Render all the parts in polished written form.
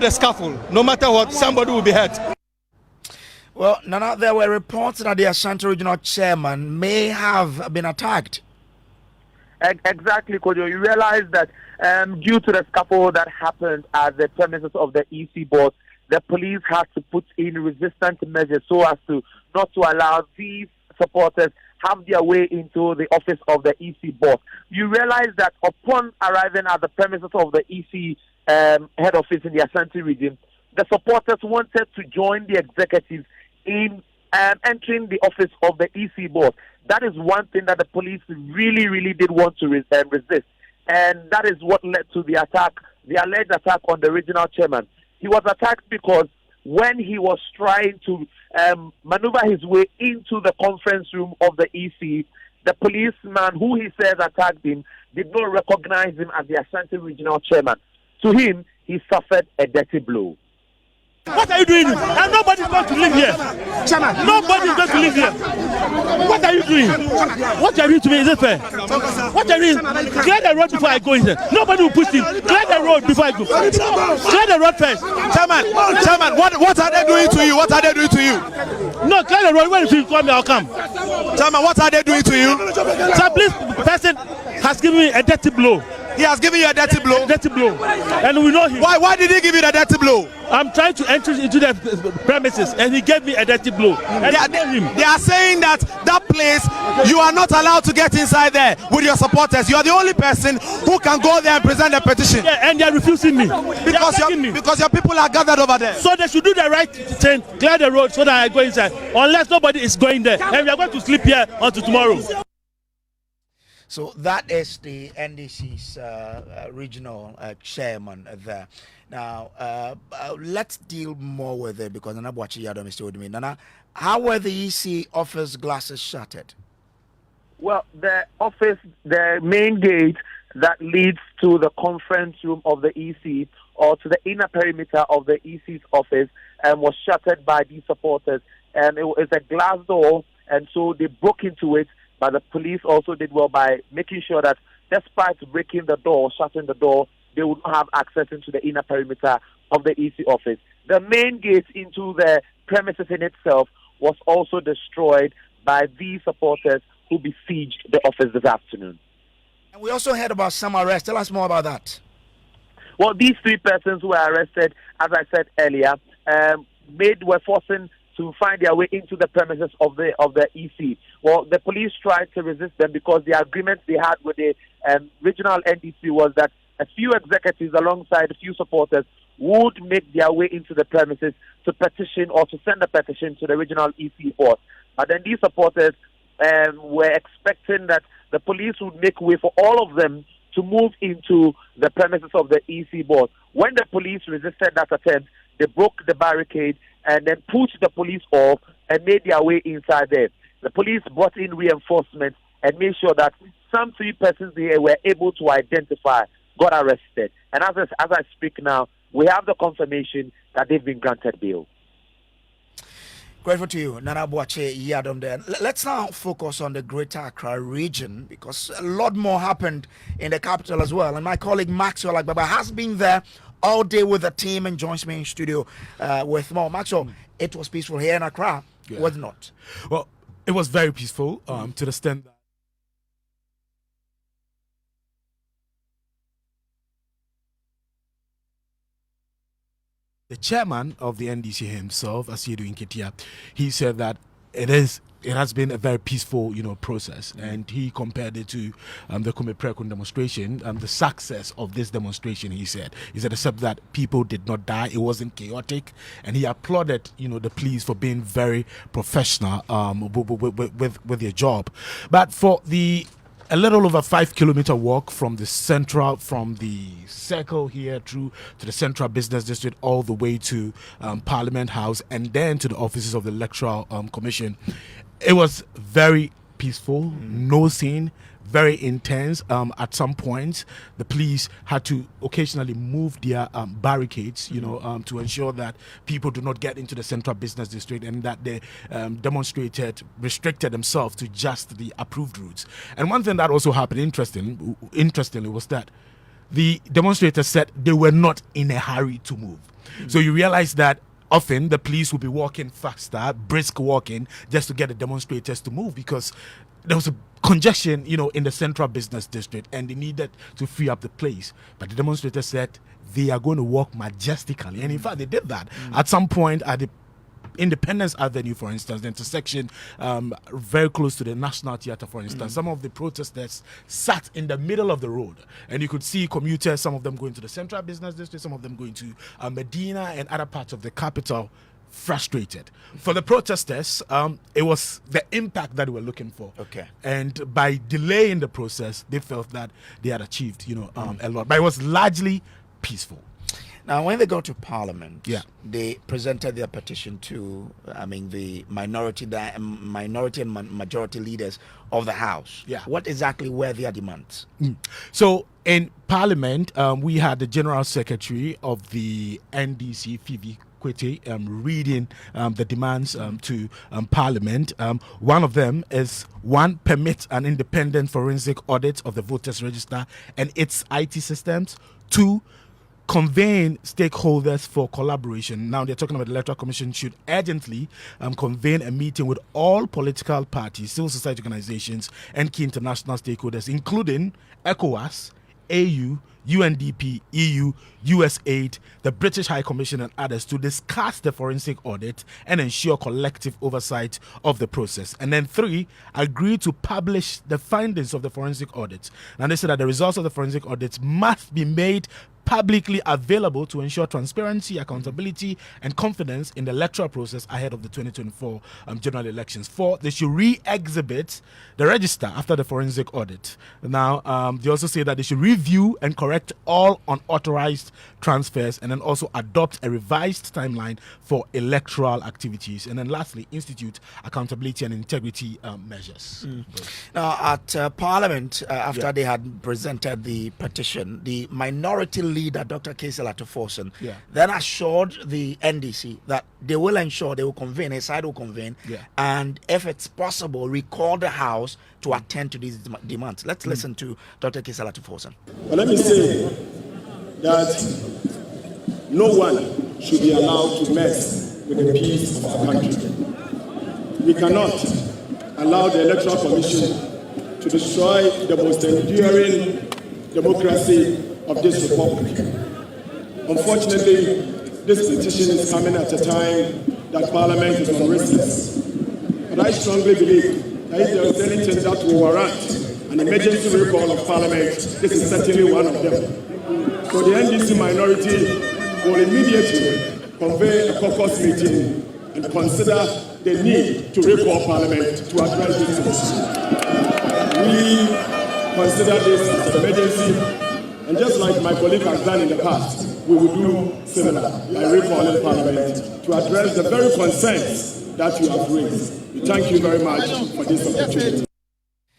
the scaffold. No matter what, somebody will be hurt. Well, Nana, there were reports that the Ashanti Regional Chairman may have been attacked. Exactly, Kojo. You realize that due to the scuffle that happened at the premises of the EC board, the police had to put in resistance measures so as to not to allow these supporters have their way into the office of the EC board. You realize that upon arriving at the premises of the EC head office in the Ashanti region, the supporters wanted to join the executives in entering the office of the EC board. That is one thing that the police really, really did want to resist. And that is what led to the attack, the alleged attack on the regional chairman. He was attacked because when he was trying to maneuver his way into the conference room of the EC, the policeman who he says attacked him did not recognize him as the Ashanti regional chairman. To him, he suffered a dirty blow. What are you doing? And nobody's going to live here. Chairman, nobody's going to live here. What are you doing? What are you doing to me? Is it fair? What are you doing? Clear the road before I go in there. Nobody will push him. Clear the road before I go. Clear the road first. Chairman, what are they doing to you? What are they doing to you? No, clear the road. When you call me, I'll come. Chairman, what are they doing to you? Sir, please, person has given me a dirty blow. He has given you a dirty blow? Dirty blow. And we know him. Why did he give you the dirty blow? I'm trying to enter into the premises and he gave me a dirty blow. And they are saying that place, you are not allowed to get inside there with your supporters. You are the only person who can go there and present a petition. Yeah, and they are refusing me. Because your people are gathered over there. So they should do the right thing, clear the road so that I go inside. Unless nobody is going there. And we are going to sleep here until tomorrow. So that is the NDC's regional chairman there. Now, let's deal more with it because Nana Boachi Yadom is still with me. Nana, how were the EC office glasses shuttered? Well, the main gate that leads to the conference room of the EC or to the inner perimeter of the EC's office was shuttered by these supporters. And it was a glass door, and so they broke into it. But the police also did well by making sure that despite breaking the door, shutting the door, they would not have access into the inner perimeter of the EC office. The main gate into the premises in itself was also destroyed by these supporters who besieged the office this afternoon. And we also heard about some arrests. Tell us more about that. Well, these three persons who were arrested, as I said earlier, were forcing to find their way into the premises of the EC. Well, the police tried to resist them because the agreement they had with the regional NDC was that a few executives alongside a few supporters would make their way into the premises to petition or to send a petition to the regional EC board. But then these supporters were expecting that the police would make way for all of them to move into the premises of the EC board. When the police resisted that attempt, they broke the barricade and then pushed the police off and made their way inside there. The police brought in reinforcements and made sure that some three persons they were able to identify got arrested. And as I speak now, we have the confirmation that they've been granted bail. Grateful to you, Nana Boachi Yadom there. Let's now focus on the Greater Accra region because a lot more happened in the capital as well. And my colleague Maxwell Agbaba has been there all day with the team and joins me in studio with more. Maxwell, it was peaceful here in Accra, was it not? Well, it was very peaceful to the extent that the chairman of the NDC himself, Asiedu Inketia, he said that it has been a very peaceful, process, and he compared it to the Kume Prekun demonstration. The success of this demonstration, he said, except that people did not die, it wasn't chaotic, and he applauded, the police for being very professional with their job. But for a little over 5 kilometer walk from the circle here through to the Central Business District all the way to Parliament House and then to the offices of the Electoral Commission. It was very peaceful, no scene, very intense. At some points, the police had to occasionally move their barricades, to ensure that people do not get into the Central Business District and that they restricted themselves to just the approved routes. And one thing that also happened, interestingly, was that the demonstrators said they were not in a hurry to move. So you realize that often the police will be walking faster, brisk walking, just to get the demonstrators to move, because there was a congestion, in the central business district, and they needed to free up the place. But the demonstrators said they are going to walk majestically, and in fact they did that. At some point at the Independence Avenue, for instance, the intersection very close to the National Theatre, for instance, some of the protesters sat in the middle of the road, and you could see commuters, some of them going to the central business district, some of them going to Medina and other parts of the capital, frustrated. For the protesters, it was the impact that they were looking for. Okay. And by delaying the process, they felt that they had achieved, a lot. But it was largely peaceful. Now, when they go to Parliament, Yeah. they presented their petition to, the minority and majority leaders of the House. Yeah. What exactly were their demands? So in Parliament, we had the General Secretary of the NDC, Phoebe Kwete, reading the demands to Parliament. One of them is, 1, permit an independent forensic audit of the voters register and its IT systems. 2, convene stakeholders for collaboration. Now they're talking about the Electoral Commission should urgently convene a meeting with all political parties, civil society organizations, and key international stakeholders, including ECOWAS, AU, UNDP, EU, USAID, the British High Commission, and others, to discuss the forensic audit and ensure collective oversight of the process. And then 3, agree to publish the findings of the forensic audit. Now they said that the results of the forensic audit must be made publicly available to ensure transparency, accountability, and confidence in the electoral process ahead of the 2024 general elections. 4, they should re-exhibit the register after the forensic audit. Now, they also say that they should review and correct all unauthorized transfers, and then also adopt a revised timeline for electoral activities. And then lastly, institute accountability and integrity measures. Now, at Parliament, after they had presented the petition, the minority leader, Dr. Kaisel Atuforsen, then assured the NDC that they will ensure they will convene, a side will convene, and if it's possible, recall the House to attend to these demands. Let's listen to Dr. Kaisel Atuforsen. But let me say that no one should be allowed to mess with the peace of our country. We cannot allow the Electoral Commission to destroy the most enduring democracy of this republic. Unfortunately, this petition is coming at a time that Parliament is on recess. But I strongly believe that if there is anything that will warrant an emergency recall of Parliament, this is certainly one of them. So the NDC minority will immediately convene a caucus meeting and consider the need to recall Parliament to address this issue. We consider this as an emergency. And just like my colleague has done in the past, we will do similar by recalling Parliament to address the very concerns that you have raised. We thank you very much for this opportunity.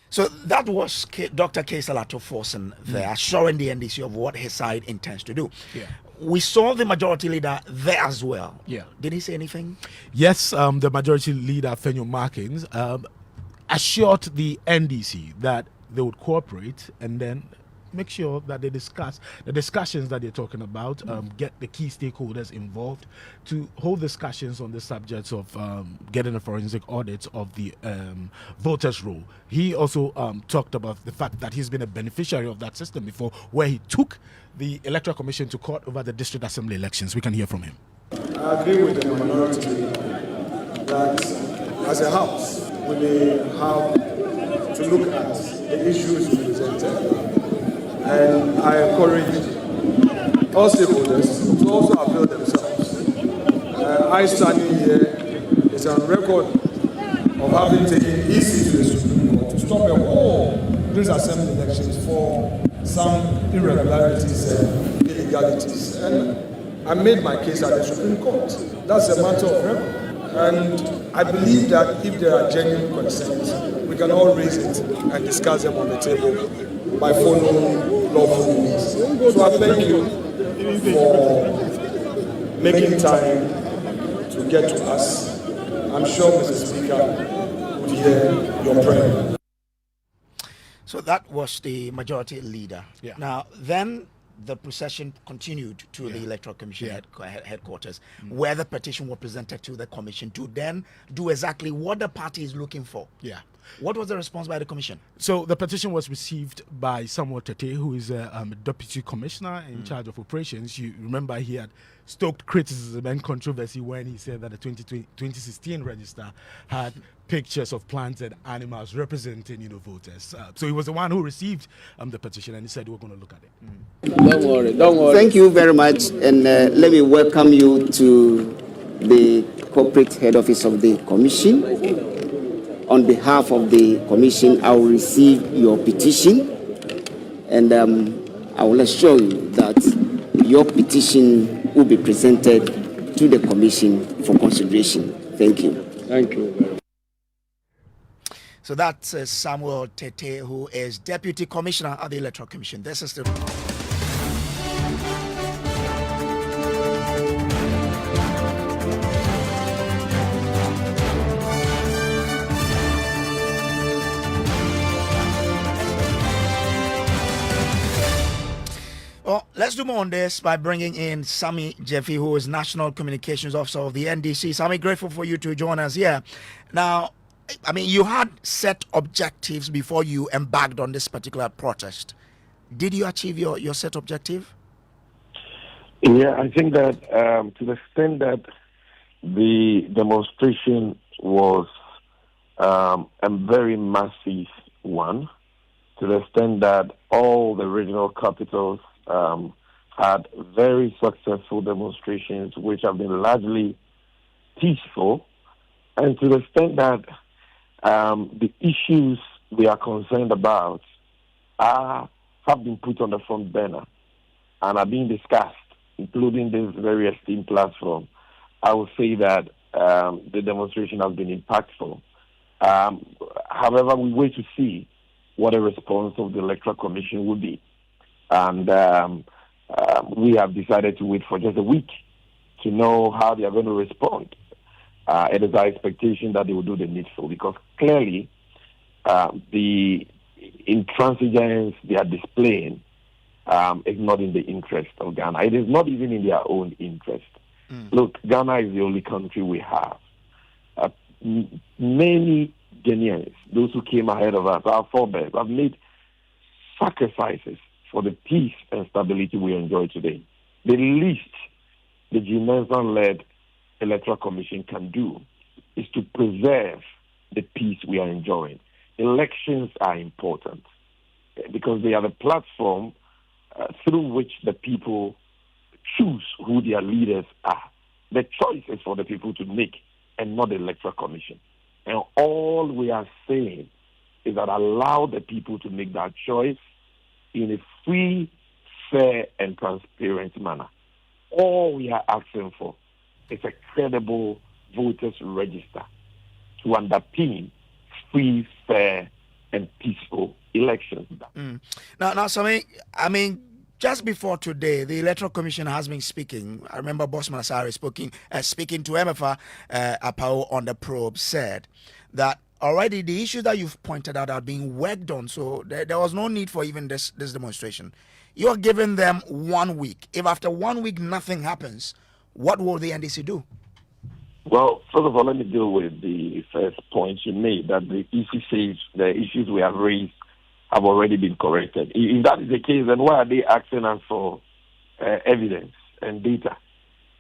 So that was Dr. Kaisel Atuforsen there, assuring the NDC of what his side intends to do. We saw the majority leader there as well. Did he say anything? Yes, the majority leader, Fenyo Markins, assured the NDC that they would cooperate and then make sure that they discuss the discussions that they're talking about, get the key stakeholders involved to hold discussions on the subjects of getting a forensic audit of the voters' roll. He also talked about the fact that he's been a beneficiary of that system before, where he took the Electoral Commission to court over the district assembly elections. We can hear from him. I agree with the minority leader that as a house, we may have to look at the issues presented. And I encourage all stakeholders to also avail themselves. I standing here is on record of having taken EC to the Supreme Court to stop all these assembly elections for some irregularities and illegalities. And I made my case at the Supreme Court. That's a matter of record. And I believe that if there are genuine concerns, we can all raise it and discuss them on the table by following lawful means. So I thank you for making time to get to us. I'm sure Mr. Speaker would hear your prayer. So that was the majority leader. Now, then the procession continued to the Electoral Commission headquarters, where the petition was presented to the Commission to then do exactly what the party is looking for. Yeah. What was the response by the Commission? So the petition was received by Samuel Tete, who is a deputy commissioner in charge of operations. You remember he had stoked criticism and controversy when he said that the 2016 register had pictures of plants and animals representing, voters. So he was the one who received the petition, and he said we're going to look at it. Don't worry. Thank you very much, and let me welcome you to the corporate head office of the Commission. On behalf of the Commission, I will receive your petition, and I will assure you that your petition will be presented to the Commission for consideration. Thank you. Thank you. So that's Samuel Tete, who is Deputy Commissioner at the Electoral Commission. This is the... Well, let's do more on this by bringing in Sami Jeffy, who is National Communications Officer of the NDC. Sami, grateful for you to join us here. Now, I mean, you had set objectives before you embarked on this particular protest. Did you achieve your set objective? Yeah, I think that to the extent that the demonstration was a very massive one, to the extent that all the regional capitals had very successful demonstrations, which have been largely peaceful, and to the extent that the issues we are concerned about have been put on the front burner and are being discussed, including this very esteemed platform, I would say that the demonstration has been impactful. However, we wait to see what the response of the Electoral Commission will be. And we have decided to wait for just a week to know how they are going to respond. It is our expectation that they will do the needful, because clearly the intransigence they are displaying is not in the interest of Ghana. It is not even in their own interest. Look, Ghana is the only country we have. Many Ghanaians, those who came ahead of us, our forebears, have made sacrifices for the peace and stability we enjoy today. The least the G-Nelson-led Electoral Commission can do is to preserve the peace we are enjoying. Elections are important because they are the platform through which the people choose who their leaders are. The choice is for the people to make and not the Electoral Commission. And all we are saying is that allow the people to make that choice in a free, fair, and transparent manner. All we are asking for is a credible voters register to underpin free, fair, and peaceful elections. Now, Sami, I mean, just before today, the Electoral Commission has been speaking. I remember Bosman Asari speaking to MFA Apao on the probe, said that already the issues that you've pointed out are being worked on, so there was no need for even this demonstration. You're giving them 1 week. If after 1 week nothing happens, what will the NDC do? Well, first of all, let me deal with the first point you made, that the EC says the issues we have raised have already been corrected. If that is the case, then why are they asking us for evidence and data?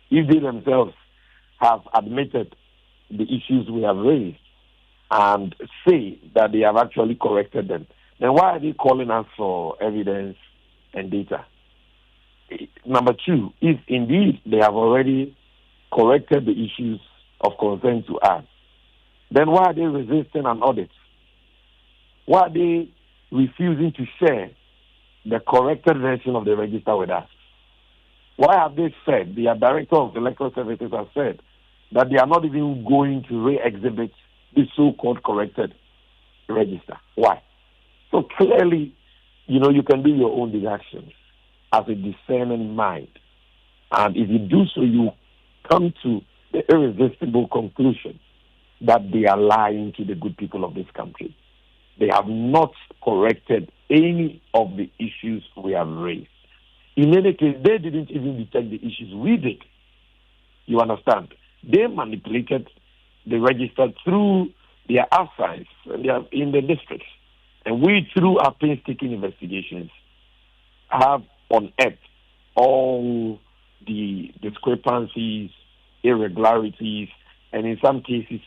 If they themselves have admitted the issues we have raised and say that they have actually corrected them, then why are they calling us for evidence and data? Number two, if indeed they have already corrected the issues of concern to us, then why are they resisting an audit? Why are they refusing to share the corrected version of the register with us? Why have they said, the director of the electoral services has said, that they are not even going to re-exhibit the so-called corrected register? Why? So clearly, you can do your own deductions as a discerning mind. And if you do so, you come to the irresistible conclusion that they are lying to the good people of this country. They have not corrected any of the issues we have raised. In any case, they didn't even detect the issues. We did. You understand? They manipulated the register through their archives in the districts. And we, through our painstaking investigations, have unearthed all the discrepancies, irregularities, and in some cases,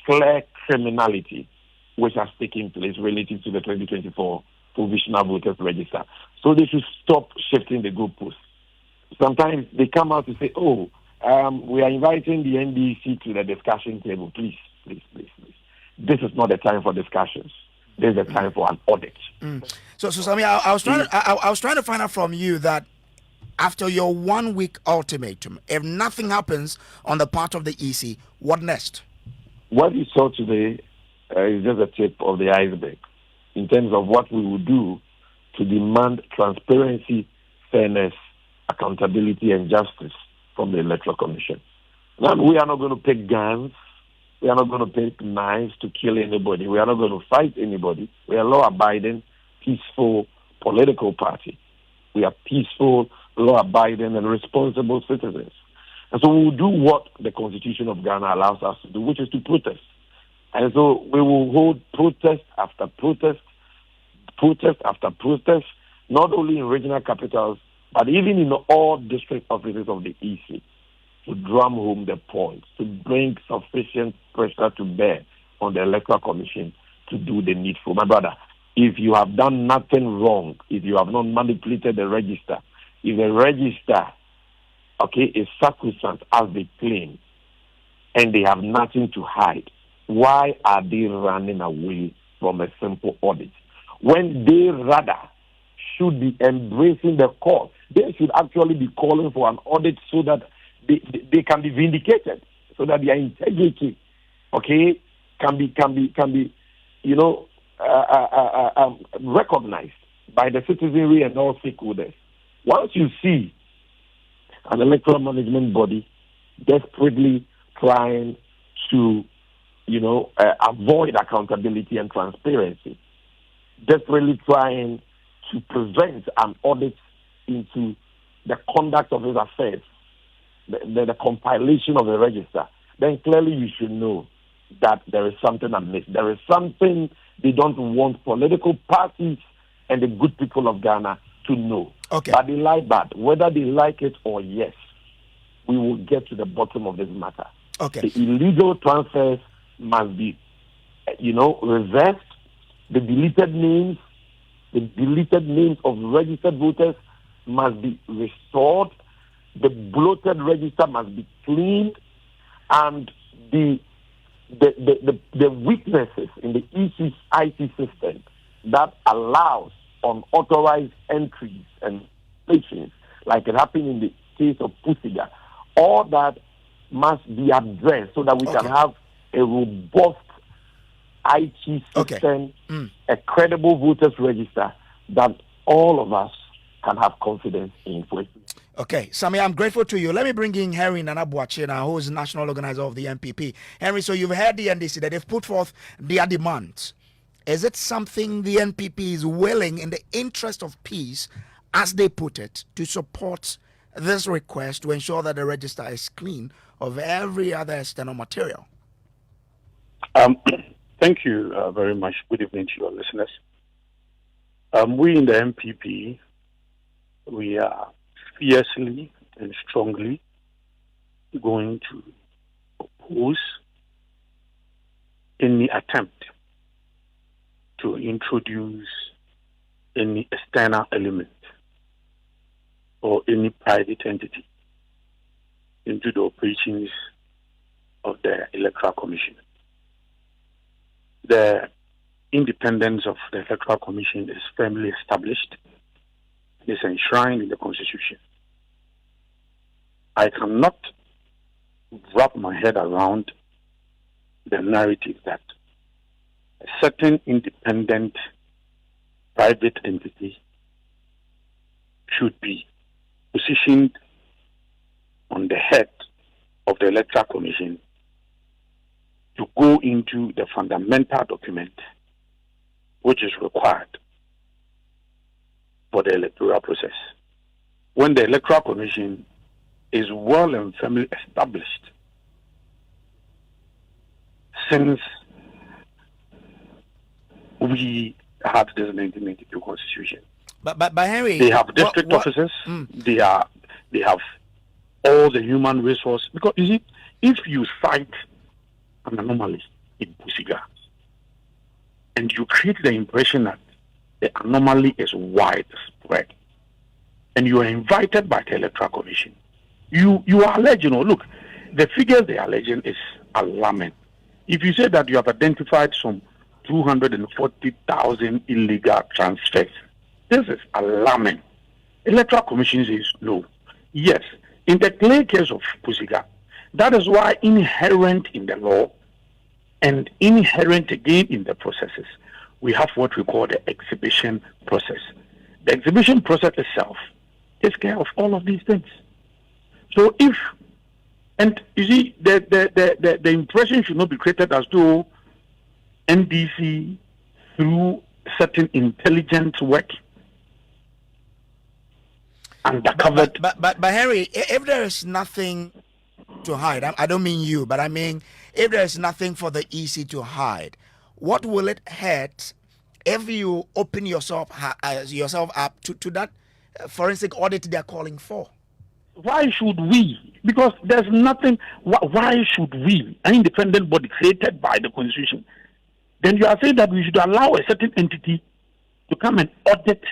clear criminality which has taken place related to the 2024 Provisional Voters Register. So they should stop shifting the goalposts. Sometimes they come out to say, we are inviting the NDC to the discussion table. Please. This is not the time for discussions. This is the time for an audit. So Sammy, I was trying to find out from you that after your 1 week ultimatum, if nothing happens on the part of the EC, what next? What you saw today is just a tip of the iceberg in terms of what we will do to demand transparency, fairness, accountability, and justice from the Electoral Commission. Now, we are not going to pick guns. We are not going to pick knives to kill anybody. We are not going to fight anybody. We are a law-abiding, peaceful political party. We are peaceful, law-abiding, and responsible citizens. And so we will do what the Constitution of Ghana allows us to do, which is to protest. And so we will hold protest after protest after protest, not only in regional capitals, but even in all district offices of the EC, to drum home the point, to bring sufficient pressure to bear on the Electoral Commission to do the needful. My brother, if you have done nothing wrong, if you have not manipulated the register, if the register, is sacrosanct as they claim, and they have nothing to hide, why are they running away from a simple audit? When they rather should be embracing the cause, they should actually be calling for an audit so that they can be vindicated, so that their integrity, can be recognized by the citizenry and all stakeholders. Once you see an electoral management body desperately trying to, avoid accountability and transparency, desperately trying to prevent an audit into the conduct of his affairs, the compilation of the register, then clearly you should know that there is something amiss. There is something they don't want political parties and the good people of Ghana to know. Okay. But they like that. Whether they like it or yes, we will get to the bottom of this matter. Okay. The illegal transfers must be, reversed. The deleted names of registered voters must be restored. The bloated register must be cleaned, and the weaknesses in the EC's IT system that allows unauthorized entries and patients, like it happened in the case of Pusiga, all that must be addressed so that we can have a robust IT system, a credible voters register that all of us can have confidence in. Okay, Sammy, I'm grateful to you. Let me bring in Henry Nanabuache now, who is national organizer of the NPP. Henry, so you've heard the NDC that they've put forth their demands. Is it something the NPP is willing, in the interest of peace, as they put it, to support this request to ensure that the register is clean of every other external material? Thank you very much. Good evening to your listeners. We in the NPP, we are fiercely and strongly going to oppose any attempt to introduce any external element or any private entity into the operations of the Electoral Commission. The independence of the Electoral Commission is firmly established. It is enshrined in the Constitution. I cannot wrap my head around the narrative that a certain independent private entity should be positioned on the head of the Electoral Commission to go into the fundamental document which is required for the electoral process. when the Electoral Commission is well and firmly established since we had this 1992 Constitution. But Henry, they have district officers. They have all the human resource. Because you see, if you cite an anomaly in Pusiga and you create the impression that the anomaly is widespread, and you are invited by the Electoral Commission, you are alleging. Look, the figures they are alleging is alarming. If you say that you have identified some 240,000 illegal transfers, this is alarming. Electoral Commission says no. Yes, in the clear case of Pusiga, that is why inherent in the law and inherent again in the processes, we have what we call the exhibition process. The exhibition process itself takes care of all of these things. So if, and you see, the impression should not be created as though NDC, through certain intelligent work, undercovered. But Henry, if there is nothing to hide, I don't mean you, but I mean if there is nothing for the EC to hide, what will it hurt if you open yourself up to that forensic audit they are calling for? Why should we? Because there's nothing. Why should we, an independent body created by the Constitution, then you are saying that we should allow a certain entity to come and audit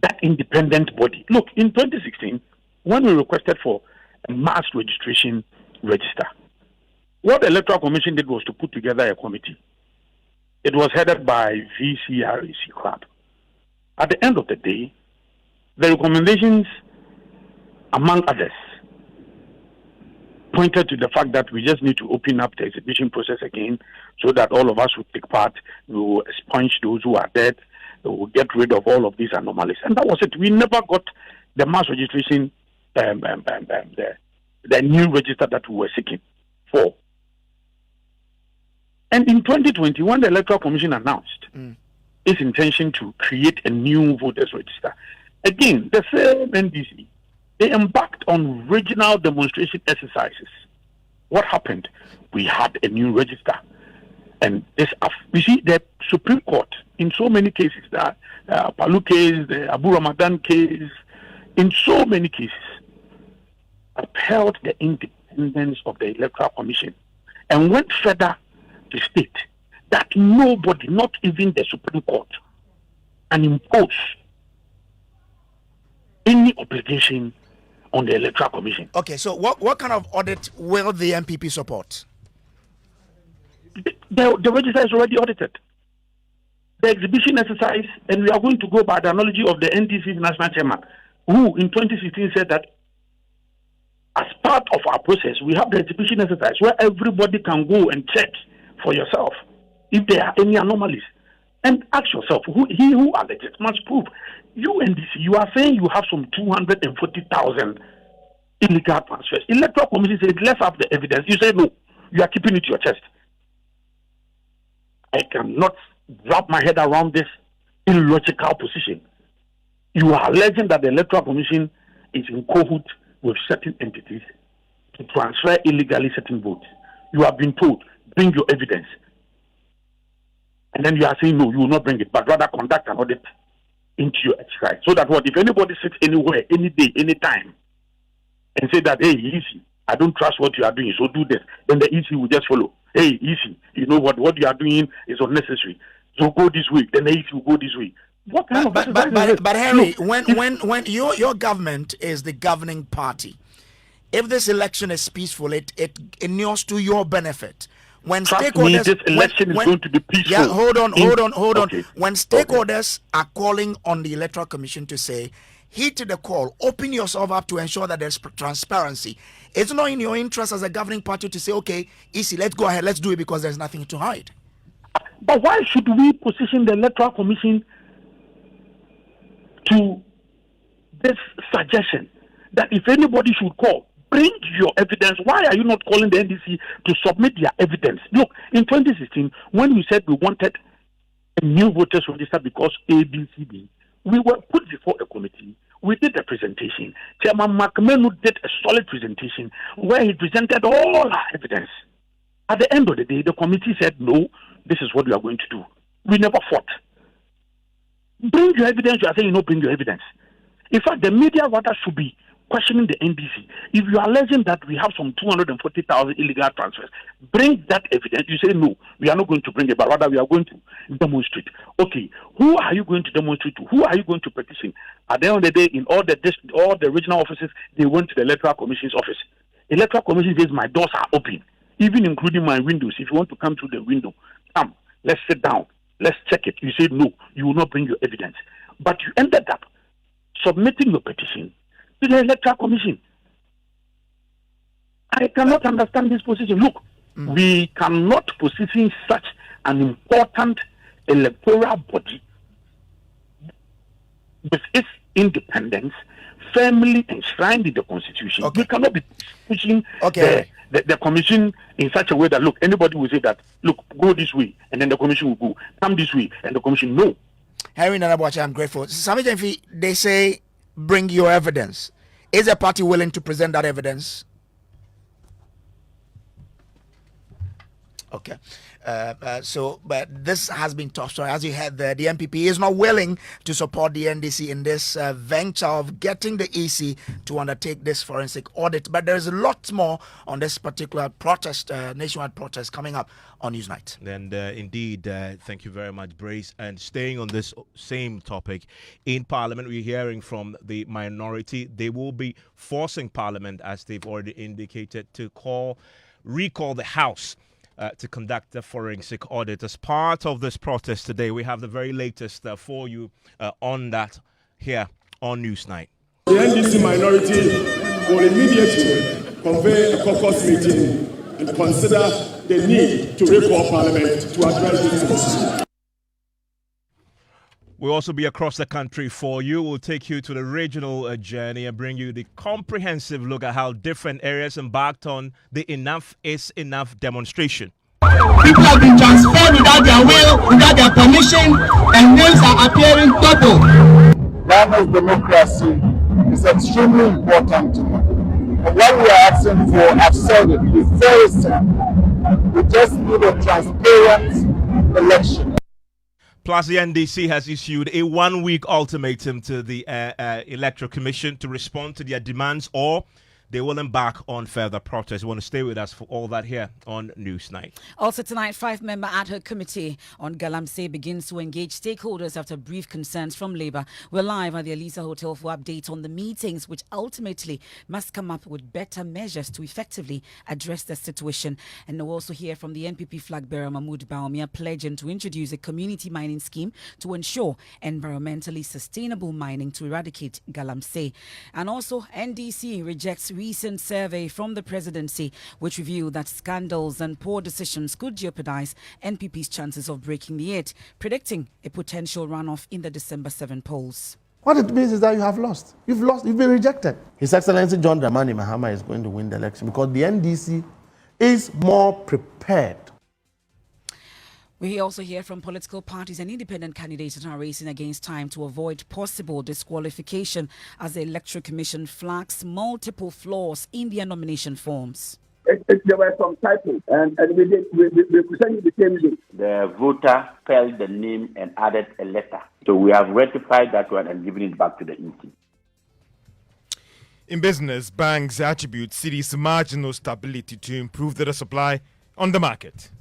that independent body? Look, in 2016, when we requested for a mass registration register, what the Electoral Commission did was to put together a committee. It was headed by VCREC Club. At the end of the day, the recommendations, among others, pointed to the fact that we just need to open up the exhibition process again so that all of us will take part. We will expunge those who are dead. We will get rid of all of these anomalies. And that was it. We never got the mass registration, the new register that we were seeking for. And in 2020, when the Electoral Commission announced its intention to create a new voters register, again, the same NDC, they embarked on regional demonstration exercises. What happened? We had a new register. And this, you see, the Supreme Court, in so many cases, the Palu case, the Abu Ramadan case, in so many cases, upheld the independence of the Electoral Commission and went further to state that nobody, not even the Supreme Court, can impose any obligation on the Electoral Commission. Okay, so what kind of audit will the MPP support? The register is already audited. The exhibition exercise, and we are going to go by the analogy of the NDC's national chairman, who in 2016 said that as part of our process, we have the exhibition exercise where everybody can go and check for yourself if there are any anomalies. And ask yourself, who alleges must prove. You NDC, you are saying you have some 240,000 illegal transfers. Electoral Commission said, let's have the evidence. You say no, you are keeping it to your chest. I cannot wrap my head around this illogical position. You are alleging that the Electoral Commission is in cahoots with certain entities to transfer illegally certain votes. You have been told, bring your evidence. And then you are saying, no, you will not bring it, but rather conduct an audit into your exercise. So that what, if anybody sits anywhere, any day, any time, and say that, hey, easy, I don't trust what you are doing, so do this, then the EC will just follow. Hey, easy, you know what you are doing is unnecessary. So go this way, then the EC will go this way. What kind of but Henry, when your government is the governing party, if this election is peaceful, it inures to your benefit. When stakeholders, this election is going to be peaceful. Yeah, hold on. Okay. When stakeholders are calling on the Electoral Commission to say, heed to the call, open yourself up to ensure that there's transparency. It's not in your interest as a governing party to say, okay, easy, let's go ahead, let's do it because there's nothing to hide. But why should we position the Electoral Commission to this suggestion that if anybody should call, bring your evidence? Why are you not calling the NDC to submit their evidence? Look, in 2016, when we said we wanted a new voters register because ABCD, we were put before a committee we did a presentation. Chairman McMenu did a solid presentation where he presented all our evidence. At the end of the day, the committee said, no, this is what we are going to do. We never fought. Bring your evidence. You are saying, bring your evidence. In fact, the media rather should be questioning the NDC. If you are alleging that we have some 240,000 illegal transfers, bring that evidence. You say, no, we are not going to bring it, but rather we are going to demonstrate. Okay, who are you going to demonstrate to? Who are you going to petition? At the end of the day, in all the regional offices, they went to the Electoral Commission's office. Electoral Commission says, my doors are open, even including my windows. If you want to come through the window, come, let's sit down, let's check it. You say, no, you will not bring your evidence. But you ended up submitting your petition to the Electoral Commission. I cannot understand this position. Look, we cannot position such an important electoral body with its independence firmly enshrined in the Constitution. Okay. We cannot be pushing Okay. the Commission in such a way that, look, anybody will say that, look, go this way, and then the Commission will go. Come this way, and the Commission, no. Henry Nanabuache, I'm grateful. Sami Jenfi, they say, bring your evidence. Is the party willing to present that evidence? Okay. But this has been tough. So as you heard there, the MPP is not willing to support the NDC in this venture of getting the EC to undertake this forensic audit. But there's a lot more on this particular protest, nationwide protest coming up on Newsnight. And indeed, thank you very much, Brace. And staying on this same topic, in Parliament, we're hearing from the minority. They will be forcing Parliament, as they've already indicated, to recall the House to conduct a forensic audit. As part of this protest today, we have the very latest for you on that here on Newsnight. The NDC minority will immediately convene a caucus meeting and consider the need to recall Parliament to address this issue. We'll also be across the country for you. We'll take you to the regional journey and bring you the comprehensive look at how different areas embarked on the Enough is Enough demonstration. People have been transferred without their will, without their permission, and names are appearing double. Ghana's democracy is extremely important to me. And what we are asking for, I've said it, is very simple. We just need a transparent election. Plus, the NDC has issued a one-week ultimatum to the Electoral Commission to respond to their demands, or they will embark on further protests. You want to stay with us for all that here on Newsnight. Also tonight, 5-member ad hoc committee on Galamsey begins to engage stakeholders after brief concerns from Labour. We're live at the Elisa Hotel for updates on the meetings, which ultimately must come up with better measures to effectively address the situation. And we'll also hear from the NPP flag bearer Mahmoud Bawumia pledging to introduce a community mining scheme to ensure environmentally sustainable mining to eradicate Galamsey. And also, NDC rejects recent survey from the presidency which revealed that scandals and poor decisions could jeopardize NPP's chances of breaking the 8, predicting a potential runoff in the December 7 polls. What it means is that you have lost. You've lost. You've been rejected. His Excellency John Dramani Mahama is going to win the election because the NDC is more prepared. We also hear from political parties and independent candidates that are racing against time to avoid possible disqualification as the Electoral Commission flags multiple flaws in their nomination forms. There were some typos, and we presented the same day. The voter spelled the name and added a letter. So we have rectified that one and given it back to the EC. In business, banks attribute Citi's marginal stability to improve the supply on the market.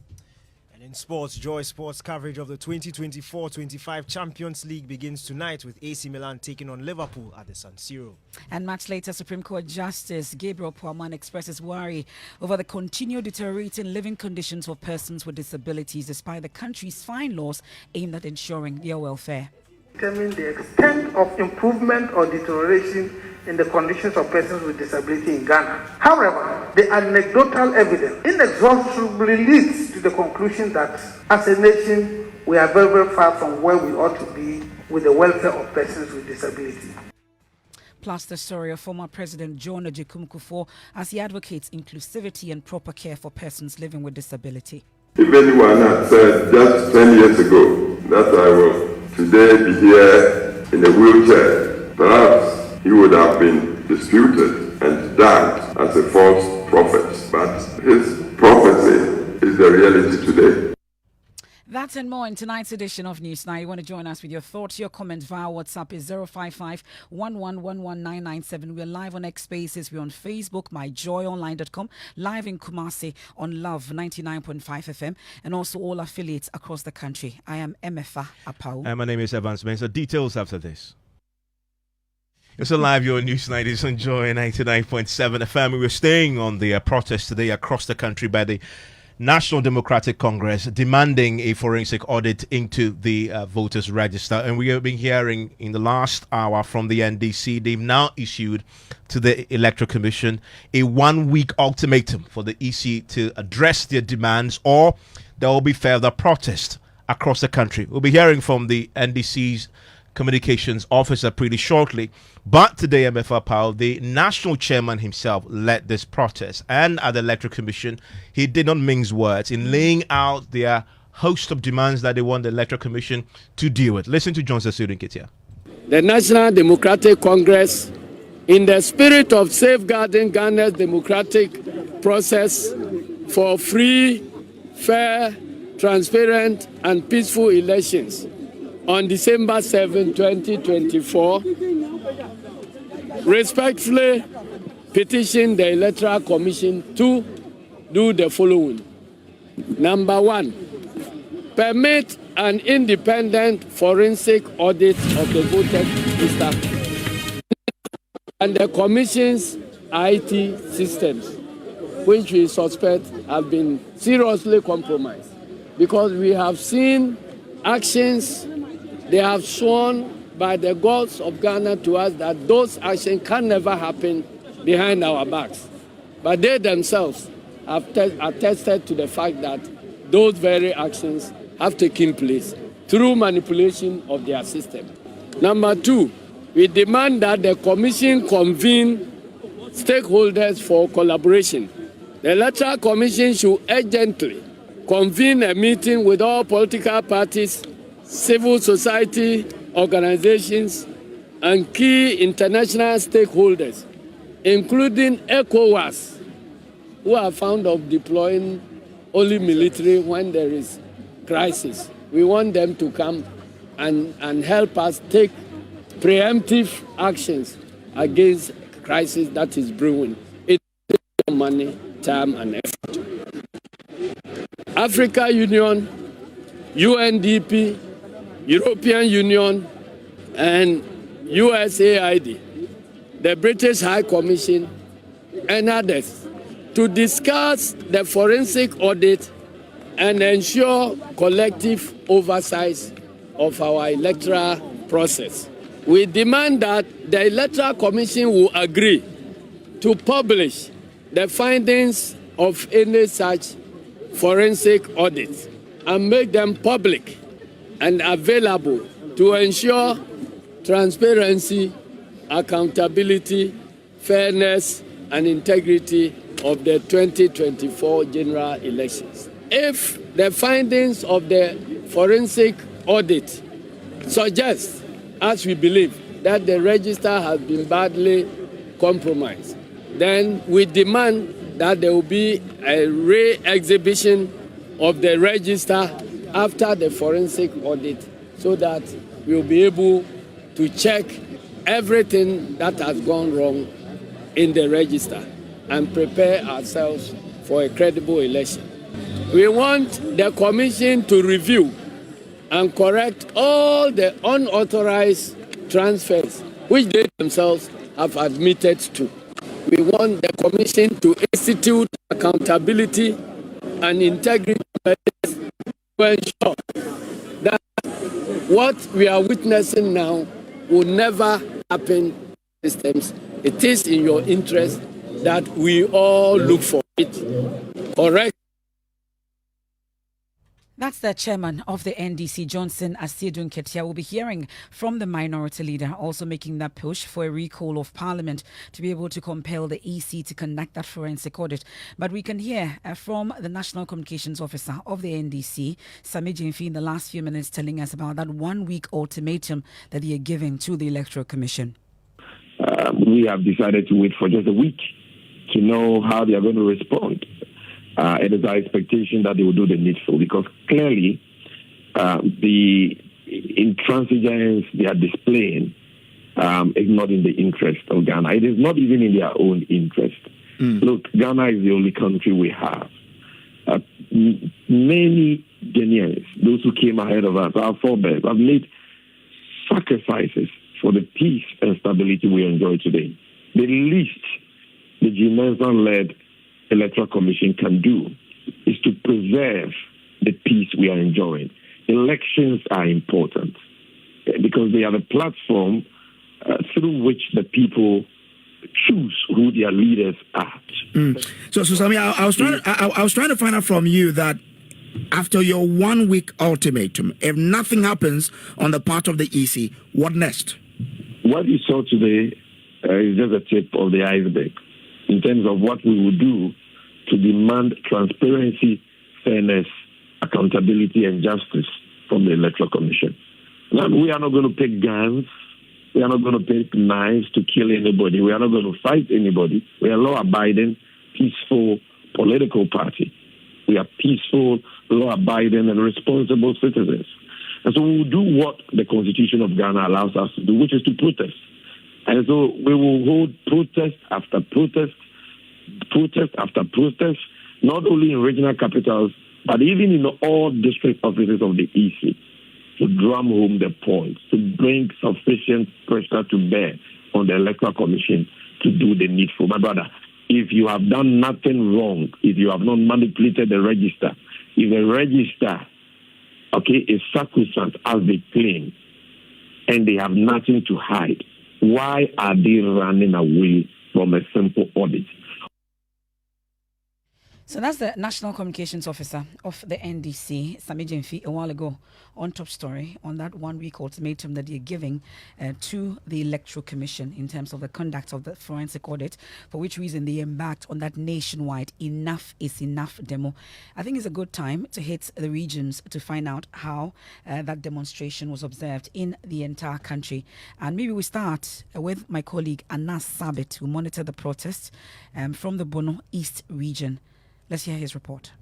In sports, Joy Sports coverage of the 2024-25 Champions League begins tonight with AC Milan taking on Liverpool at the San Siro. And much later, Supreme Court Justice Gabriel Puaman expresses worry over the continued deteriorating living conditions of persons with disabilities despite the country's fine laws aimed at ensuring their welfare. Determine the extent of improvement or deterioration in the conditions of persons with disability in Ghana. However, the anecdotal evidence inexhaustibly leads to the conclusion that as a nation, we are very, very far from where we ought to be with the welfare of persons with disability. Plus the story of former President John Ojekum Kufuor as he advocates inclusivity and proper care for persons living with disability. If anyone had said just 10 years ago that I will today be here in a wheelchair, perhaps he would have been disputed and died as a false prophet. But his prophecy is the reality today. That and more in tonight's edition of News Now. You want to join us with your thoughts, your comments via WhatsApp is 055-1111-997. We're live on X Spaces. We're on Facebook, myjoyonline.com, live in Kumasi on Love 99.5 FM, and also all affiliates across the country. I am MFA Apau. And my name is Evans Spencer. Details after this. It's a live your News Night is on Joy 99.7 FM. We're staying on the protest today across the country by the National Democratic Congress demanding a forensic audit into the voters register. And we have been hearing in the last hour from the NDC, they've now issued to the Electoral Commission a 1-week ultimatum for the EC to address their demands, or there will be further protest across the country. We'll be hearing from the NDC's communications officer pretty shortly. But today, MFA Powell, the national chairman himself, led this protest. And at the Electoral Commission, he did not mince words in laying out their host of demands that they want the Electoral Commission to deal with. Listen to John Sasudin Kitia. The National Democratic Congress, in the spirit of safeguarding Ghana's democratic process for free, fair, transparent, and peaceful elections, on December 7, 2024, respectfully petition the Electoral Commission to do the following. Number 1, permit an independent forensic audit of the voter register and the Commission's IT systems, which we suspect have been seriously compromised, because we have seen actions. They have sworn by the gods of Ghana to us that those actions can never happen behind our backs. But they themselves have attested to the fact that those very actions have taken place through manipulation of their system. Number 2, we demand that the Commission convene stakeholders for collaboration. The Electoral Commission should urgently convene a meeting with all political parties, civil society organizations, and key international stakeholders, including ECOWAS, who are fond of deploying only military when there is crisis. We want them to come and help us take preemptive actions against crisis that is brewing. It takes money, time, and effort. Africa Union, UNDP, European Union, and USAID, the British High Commission, and others to discuss the forensic audit and ensure collective oversight of our electoral process. We demand that the Electoral Commission will agree to publish the findings of any such forensic audit and make them public and available to ensure transparency, accountability, fairness, and integrity of the 2024 general elections. If the findings of the forensic audit suggest, as we believe, that the register has been badly compromised, then we demand that there will be a re-exhibition of the register after the forensic audit, so that we will be able to check everything that has gone wrong in the register and prepare ourselves for a credible election. We want the Commission to review and correct all the unauthorized transfers which they themselves have admitted to. We want the Commission to institute accountability and integrity measures to ensure that what we are witnessing now will never happen in systems. It is in your interest that we all look for it. Correct. That's the chairman of the NDC, Johnson Asiedun Ketia. We'll be hearing from the minority leader, also making that push for a recall of Parliament to be able to compel the EC to conduct that forensic audit. But we can hear from the National Communications Officer of the NDC, Sami Jimfi, in the last few minutes, telling us about that 1 week ultimatum that they are giving to the Electoral Commission. we have decided to wait for just a week to know how they are going to respond. It is our expectation that they will do the needful, because clearly the intransigence they are displaying is not in the interest of Ghana. It is not even in their own interest. Look, Ghana is the only country we have. Many Ghanaians, those who came ahead of us, our forebears, have made sacrifices for the peace and stability we enjoy today. The least the G-Nelson-led Electoral Commission can do is to preserve the peace we are enjoying. Elections are important because they are the platform through which the people choose who their leaders are. So Sammy, I was trying to find out from you that after your 1 week ultimatum, if nothing happens on the part of the EC, what next? What you saw today is just a tip of the iceberg in terms of what we will do to demand transparency, fairness, accountability, and justice from the Electoral Commission. Now, we are not going to pick guns. We are not going to take knives to kill anybody. We are not going to fight anybody. We are a law-abiding, peaceful political party. We are peaceful, law-abiding, and responsible citizens. And so we will do what the Constitution of Ghana allows us to do, which is to protest. And so we will hold protest after protest, protest after protest, not only in regional capitals, but even in all district offices of the EC, to drum home the point, to bring sufficient pressure to bear on the Electoral Commission to do the needful. My brother, if you have done nothing wrong, if you have not manipulated the register, if the register, is sacrosanct as they claim, and they have nothing to hide, why are they running away from a simple audit? So that's the National Communications Officer of the NDC, Sami Jemfi, a while ago, on Top Story, on that 1 week ultimatum that they're giving to the Electoral Commission in terms of the conduct of the forensic audit, for which reason they embarked on that nationwide enough is enough demo. I think it's a good time to hit the regions to find out how that demonstration was observed in the entire country. And maybe we start with my colleague Anas Sabit, who monitored the protests from the Bono East region. Let's hear his report.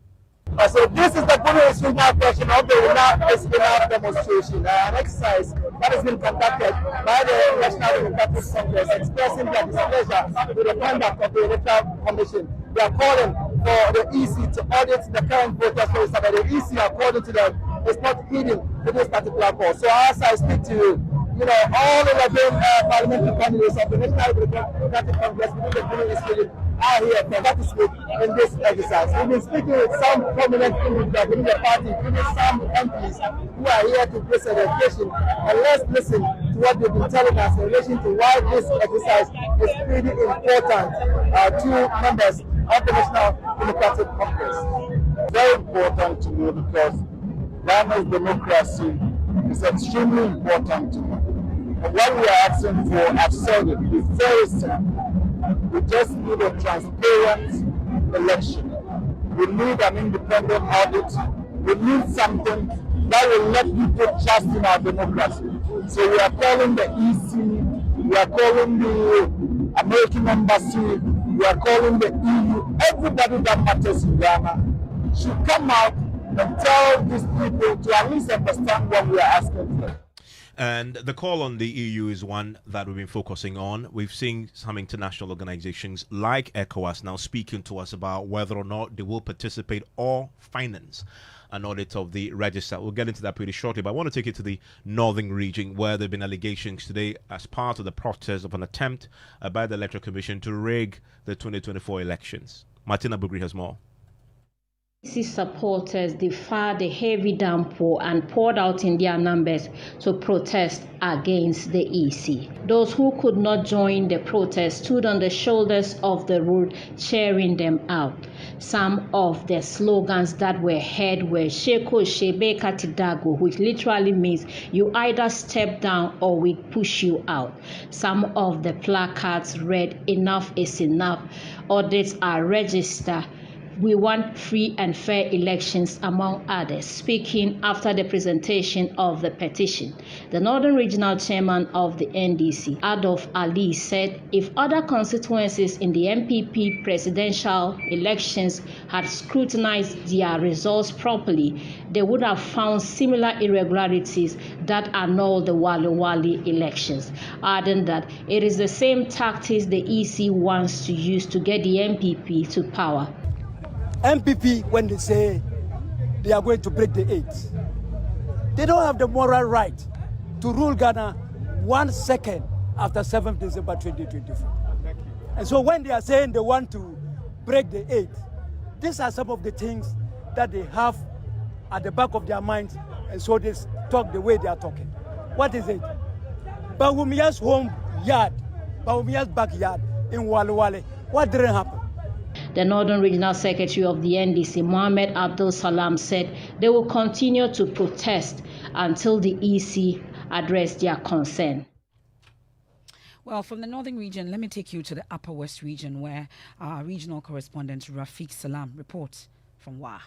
So this is the Bono East regional portion of the Enough is Enough demonstration, an exercise that has been conducted by the National Democratic Congress, expressing their displeasure with the conduct of the Electoral Commission. They are calling for the EC to audit the current protest process, but the EC, according to them, is not heeding to this particular call. So as I speak to you, all 11 parliamentary candidates of the National Democratic Congress within the Bono East region are here to participate in this exercise. We've been speaking with some prominent individuals within the party, including some MPs who are here to place a dedication. And let's listen to what they've been telling us in relation to why this exercise is really important to members of the National Democratic Congress. Very important to me because Ghana's democracy is extremely important to me. And what we are asking for, I've said it, is very simple. We just need a transparent election. We need an independent audit. We need something that will let people trust in our democracy. So we are calling the EC, we are calling the American Embassy, we are calling the EU. Everybody that matters in Ghana should come out and tell these people to at least understand what we are asking for. And the call on the EU is one that we've been focusing on. We've seen some international organizations like ECOWAS now speaking to us about whether or not they will participate or finance an audit of the register. We'll get into that pretty shortly, but I want to take you to the northern region where there have been allegations today as part of the protest of an attempt by the Electoral Commission to rig the 2024 elections. Martina Bugri has more. NDC supporters defied the heavy downpour and poured out in their numbers to protest against the EC. Those who could not join the protest stood on the shoulders of the road cheering them out. Some of the slogans that were heard were Sheko Shebe Katidago, which literally means you either step down or we push you out. Some of the placards read enough is enough, audits are registered, We want free and fair elections, among others. Speaking after the presentation of the petition, the Northern Regional Chairman of the NDC, Adolf Ali, said if other constituencies in the MPP presidential elections had scrutinized their results properly, they would have found similar irregularities that annulled the Wali elections, adding that it is the same tactics the EC wants to use to get the MPP to power. MPP, when they say they are going to break the 8, they don't have the moral right to rule Ghana 1 second after 7th December 2024. And so when they are saying they want to break the 8, these are some of the things that they have at the back of their minds, and so they talk the way they are talking. What is it? Bawumia's home yard, Bawumia's backyard in Wale. What didn't happen? The Northern Regional Secretary of the NDC, Mohammed Abdul Salam, said they will continue to protest until the EC address their concern. Well, from the Northern region, let me take you to the Upper West region, where our regional correspondent Rafiq Salam reports from WA.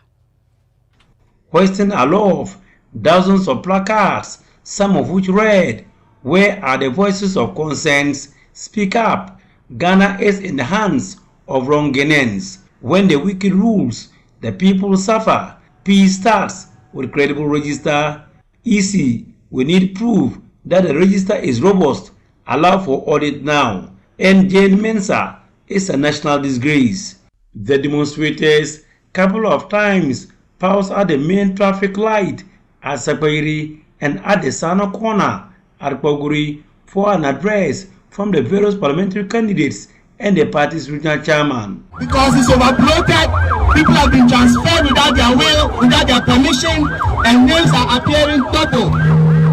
Hoisting aloft dozens of placards, some of which read, "Where are the voices of concerns? Speak up. Ghana is in the hands of wrong Ghanaians. When the wicked rules, the people suffer. Peace starts with credible register. EC, we need proof that the register is robust. Allow for audit now. And Jane Mensah is a national disgrace." The demonstrators couple of times paused at the main traffic light at Sapairi and at the Sano corner at Poguri for an address from the various parliamentary candidates and the party's regional chairman. Because it's overbloated, people have been transferred without their will, without their permission, and names are appearing double.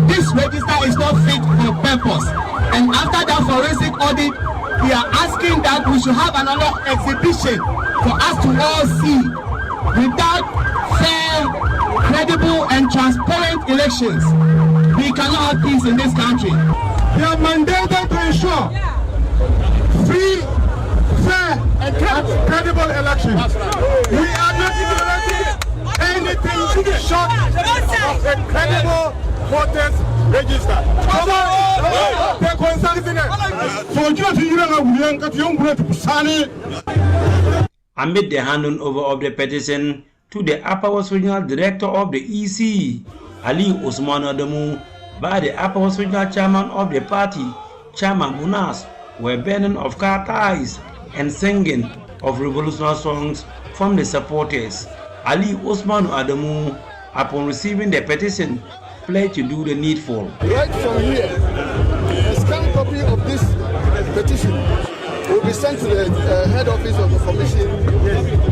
This register is not fit for purpose. And after that forensic audit, we are asking that we should have another exhibition for us to all see. Without fair, credible, and transparent elections, we cannot have peace in this country. They are mandated to ensure free, fair, and credible elections. We are not tolerating anything short of a credible voters register. Amid the handing over of the petition to the Upper West Regional Director of the EC, Ali Osman Adamu, by the Upper West Regional Chairman of the party, Chairman Munas, were burning of car ties and singing of revolutionary songs from the supporters. Ali Osman Adamu, upon receiving the petition, pledged to do the needful. Right from here, a scanned copy of this petition will be sent to the head office of the commission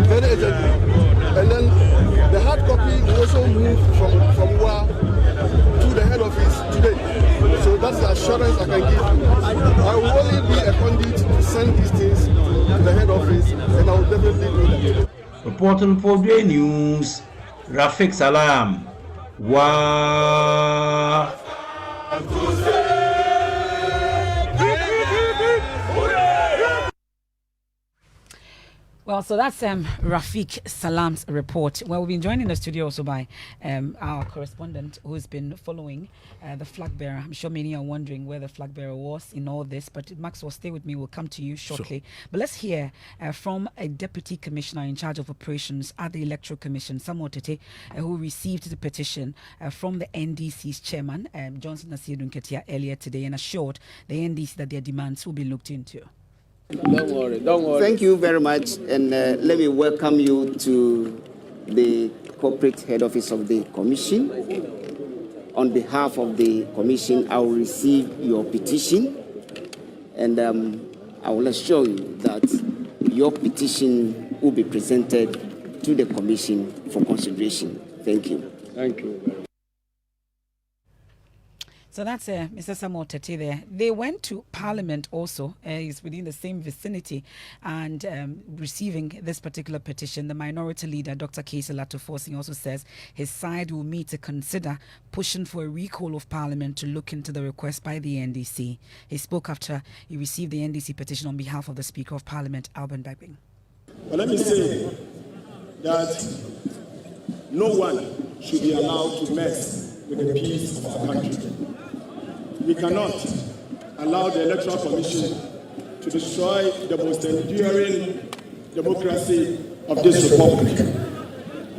very urgently. And then the hard copy will also move from WA to the head office today. So that's the assurance I can give you. I will only be a conduit to send these things to the head office, and I will definitely do that. Reporting for the news, Rafiq Salam. Wow. Well, so that's Rafiq Salam's report. Well, we've been joined in the studio also by our correspondent who's been following the flag bearer. I'm sure many are wondering where the flag bearer was in all this, but Maxwell, stay with me. We'll come to you shortly. Sure. But let's hear from a deputy commissioner in charge of operations at the Electoral Commission, Samuel Tete, who received the petition from the NDC's chairman, Johnson Asiedu Nketia, earlier today, and assured the NDC that their demands will be looked into. Don't worry. Thank you very much, and let me welcome you to the corporate head office of the Commission. On behalf of the Commission, I will receive your petition, and I will assure you that your petition will be presented to the Commission for consideration. Thank you. Thank you. So that's Mr. Samuel Tete there. They went to Parliament also, is within the same vicinity, and receiving this particular petition. The minority leader, Dr. Kese Latofosi, also says his side will meet to consider pushing for a recall of Parliament to look into the request by the NDC. He spoke after he received the NDC petition on behalf of the Speaker of Parliament, Alban Bagbing. But let me say that no one should be allowed to mess with the peace of our country. We cannot allow the Electoral Commission to destroy the most enduring democracy of this republic.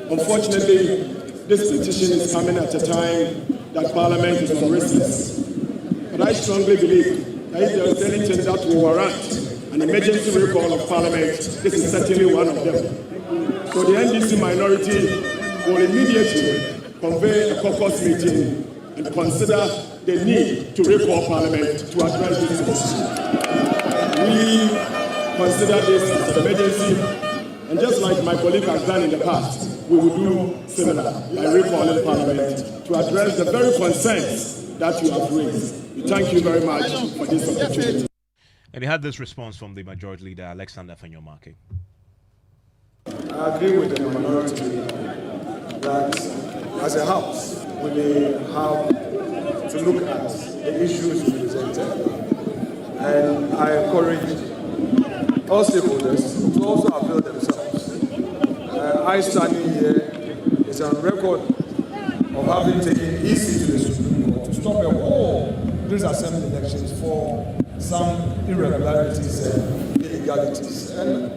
Unfortunately, this petition is coming at a time that Parliament is on recess. But I strongly believe that if there is anything that will warrant an emergency recall of Parliament, this is certainly one of them. So the NDC minority will immediately convene a caucus meeting and consider the need to recall Parliament to address this issue. We consider this as an emergency, and just like my colleague has done in the past, we will do similar by recalling Parliament to address the very concerns that you have raised. We thank you very much for this opportunity. And he had this response from the Majority Leader, Alexander Fenyomake. I agree with the minority that as a House, we may have to look at the issues presented. And I encourage all stakeholders to also avail themselves. I standing here is on record of having taken EC to the Supreme Court to stop a whole these assembly elections for some irregularities and illegalities. And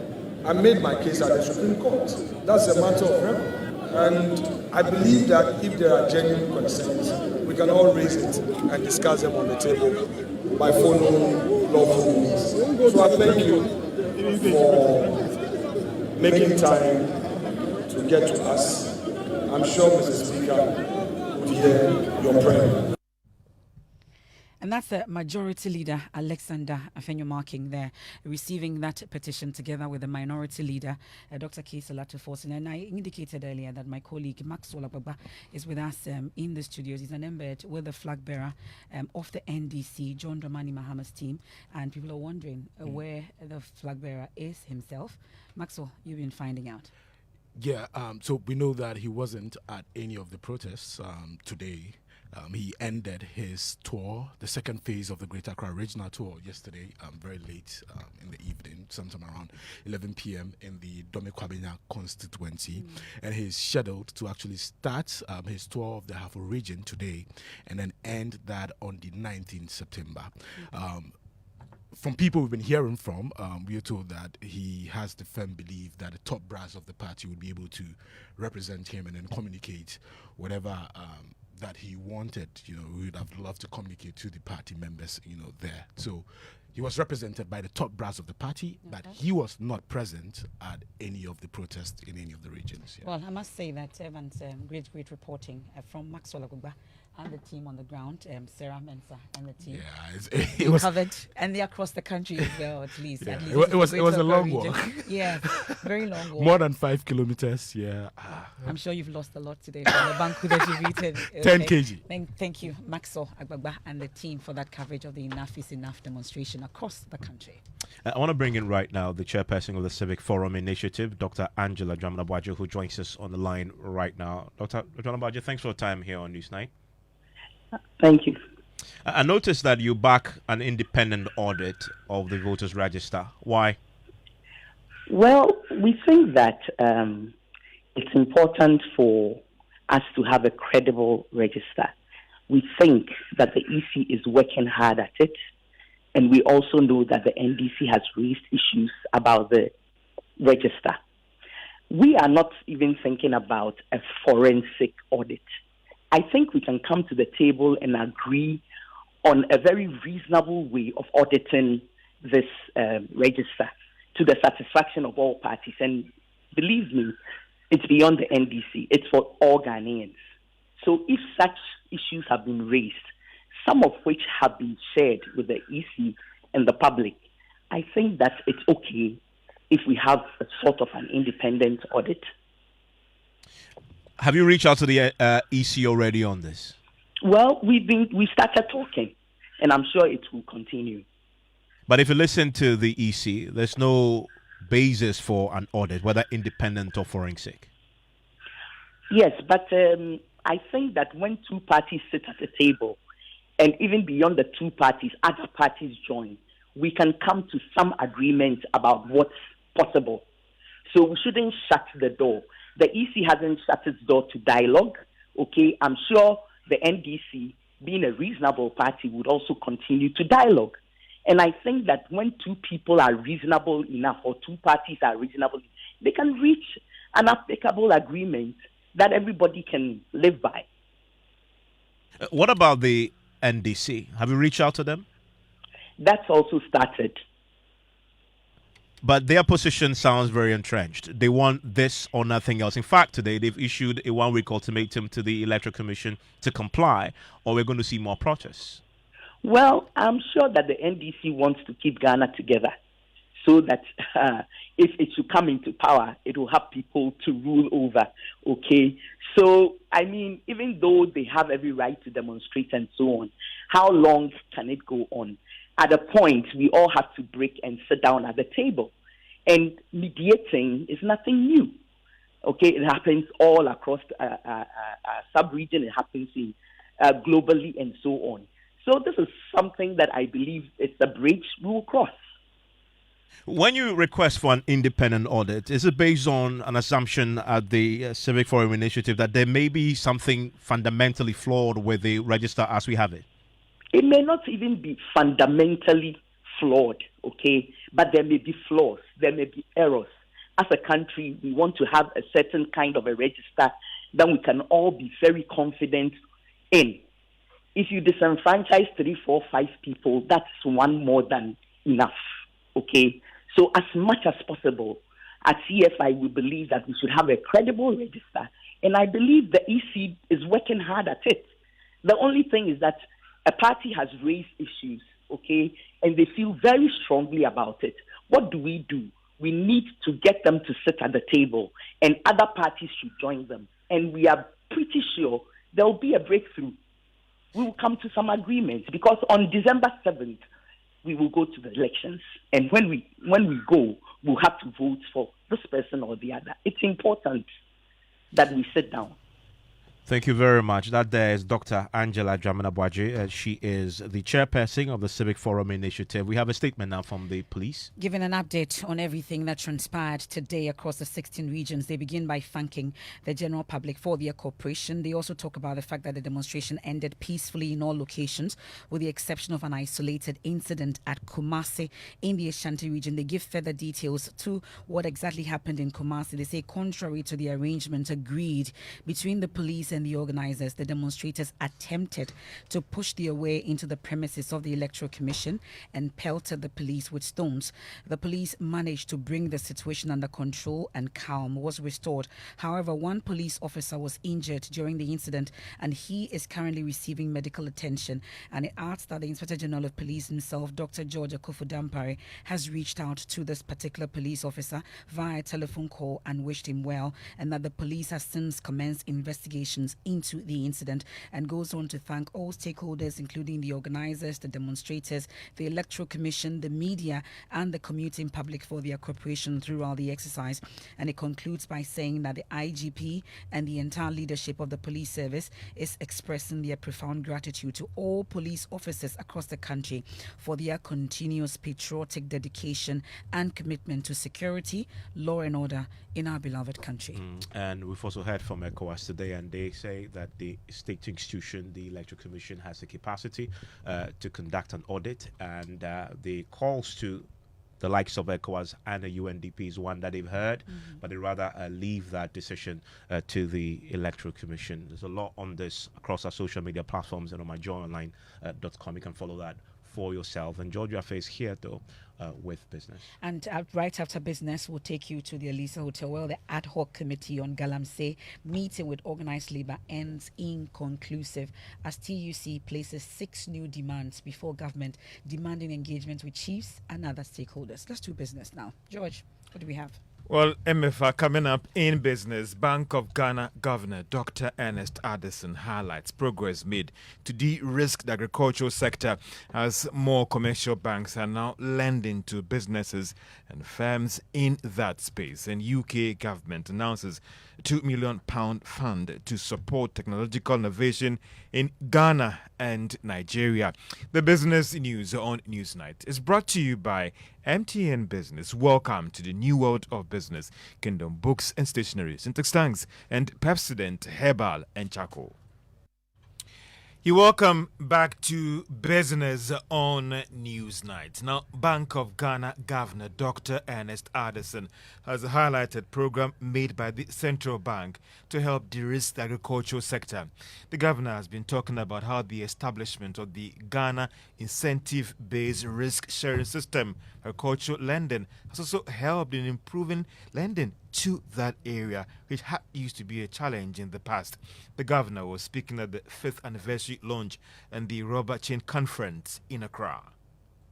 I made my case at the Supreme Court. That's a matter of record. And I believe that if there are genuine concerns, we can all raise it and discuss them on the table by following lawful means. So I thank you for making time to get to us. I'm sure Mr. Speaker would hear your prayer. And that's the Majority Leader, Alexander Fenyomake there, receiving that petition together with the Minority Leader, Dr. Kaysalatu Forson. And I indicated earlier that my colleague, Maxwell Agbagba, is with us in the studios. He's an embed with the flag bearer of the NDC, John Dramani Mahama's team. And people are wondering where the flag bearer is himself. Maxwell, you've been finding out. Yeah, so we know that he wasn't at any of the protests today. He ended his tour, the second phase of the Greater Accra Regional Tour, yesterday, very late in the evening, sometime around 11 p.m. in the Dome-Kwabena constituency. And he's scheduled to actually start his tour of the Hafo region today and then end that on the 19th September. From people we've been hearing from, we are told that he has the firm belief that the top brass of the party would be able to represent him and then communicate whatever that he wanted. We would have loved to communicate to the party members, there. So he was represented by the top brass of the party, but he was not present at any of the protests in any of the regions. Yeah. Well, I must say that Evan's great reporting from Maxwell Agbagba and the team on the ground, Sarah Mensah and the team. Yeah, it was covered, and they're across the country as well, at least. Yeah, at least it was a long walk. Yeah, very long walk. More than 5 kilometers, yeah. I'm sure you've lost a lot today from the banku that you've eaten. 10 kg. Thank you, Maxwell Agbagba and the team, for that coverage of the Enough is Enough demonstration across the country. I want to bring in right now the chairperson of the Civic Forum Initiative, Dr. Angela Dramanabuajo, who joins us on the line right now. Dr. Dramanabuajo, thanks for your time here on Newsnight. Thank you. I noticed that you back an independent audit of the voters register. Why? Well, we think that it's important for us to have a credible register. We think that the EC is working hard at it, and we also know that the NDC has raised issues about the register. We are not even thinking about a forensic audit. I think we can come to the table and agree on a very reasonable way of auditing this register to the satisfaction of all parties. And believe me, it's beyond the NDC. It's for all Ghanaians. So if such issues have been raised, some of which have been shared with the EC and the public, I think that it's okay if we have a sort of an independent audit. Have you reached out to the EC already on this? Well, we started talking, and I'm sure it will continue. But if you listen to the EC, there's no basis for an audit, whether independent or forensic. Yes, but I think that when two parties sit at a table, and even beyond the two parties, other parties join, we can come to some agreement about what's possible. So we shouldn't shut the door. The EC hasn't shut its door to dialogue. Okay, I'm sure the NDC, being a reasonable party, would also continue to dialogue. And I think that when two people are reasonable enough, or two parties are reasonable, they can reach an applicable agreement that everybody can live by. What about the NDC? Have you reached out to them? That's also started. But their position sounds very entrenched. They want this or nothing else. In fact, today they've issued a one-week ultimatum to the Electoral Commission to comply, or we're going to see more protests. Well, I'm sure that the NDC wants to keep Ghana together so that if it should come into power, it will have people to rule over, okay? So, I mean, even though they have every right to demonstrate and so on, how long can it go on? At a point, we all have to break and sit down at the table. And mediating is nothing new, okay? It happens all across our sub-region. It happens in, globally and so on. So this is something that I believe it's a bridge we will cross. When you request for an independent audit, is it based on an assumption at the Civic Forum Initiative that there may be something fundamentally flawed with the register as we have it? It may not even be fundamentally flawed, okay? But there may be flaws, there may be errors. As a country, we want to have a certain kind of a register that we can all be very confident in. If you disenfranchise 3, 4, 5 people, that's one more than enough, okay? So as much as possible, at CFI, we believe that we should have a credible register, and I believe the EC is working hard at it. The only thing is that a party has raised issues, okay, and they feel very strongly about it. What do? We need to get them to sit at the table, and other parties should join them. And we are pretty sure there will be a breakthrough. We will come to some agreement, because on December 7th, we will go to the elections. And when we go, we'll have to vote for this person or the other. It's important that we sit down. Thank you very much. That there is Dr. Angela Dramana-Boadjeh. She is the chairperson of the Civic Forum Initiative. We have a statement now from the police. Giving an update on everything that transpired today across the 16 regions, they begin by thanking the general public for their cooperation. They also talk about the fact that the demonstration ended peacefully in all locations, with the exception of an isolated incident at Kumasi in the Ashanti region. They give further details to what exactly happened in Kumasi. They say, contrary to the arrangement agreed between the police and the organizers, the demonstrators attempted to push their way into the premises of the Electoral Commission and pelted the police with stones. The police managed to bring the situation under control and calm was restored. However, one police officer was injured during the incident and he is currently receiving medical attention. And it adds that the Inspector General of Police himself, Dr. George Akufu-Dampare, has reached out to this particular police officer via telephone call and wished him well, and that the police has since commenced investigations into the incident, and goes on to thank all stakeholders, including the organizers, the demonstrators, the Electoral Commission, the media, and the commuting public for their cooperation throughout the exercise. And it concludes by saying that the IGP and the entire leadership of the police service is expressing their profound gratitude to all police officers across the country for their continuous patriotic dedication and commitment to security, law and order in our beloved country. And we've also heard from ECOWAS today, and they say that the state institution, the Electoral Commission, has the capacity to conduct an audit, and the calls to the likes of ECOWAS and the UNDP is one that they've heard, but they rather leave that decision to the Electoral Commission. There's a lot on this across our social media platforms and on myjoyonline.com. You can follow that for yourself. And Georgia Face here, though, with business. And right after business, we'll take you to the Elisa Hotel, where the ad hoc committee on Galamsey meeting with organized labor ends inconclusive as TUC places 6 new demands before government, demanding engagement with chiefs and other stakeholders. Let's do business now. George, what do we have? Well, MFA coming up in business. Bank of Ghana Governor Dr. Ernest Addison highlights progress made to de-risk the agricultural sector as more commercial banks are now lending to businesses and firms in that space. And UK government announces a £2 million fund to support technological innovation in Ghana and Nigeria. The business news on Newsnight is brought to you by MTN Business, welcome to the new world of business. Kingdom Books and Stationery, Syntax Tanks, and Pepsodent Herbal and Charcoal. You welcome back to Business on Newsnight. Now, Bank of Ghana Governor Dr. Ernest Addison has highlighted a program made by the central bank to help de-risk the agricultural sector. The governor has been talking about how the establishment of the Ghana incentive-based risk-sharing system, agricultural lending, has also helped in improving lending to that area, which used to be a challenge in the past. The governor was speaking at the 5th anniversary launch and the Rubber Chain Conference in Accra.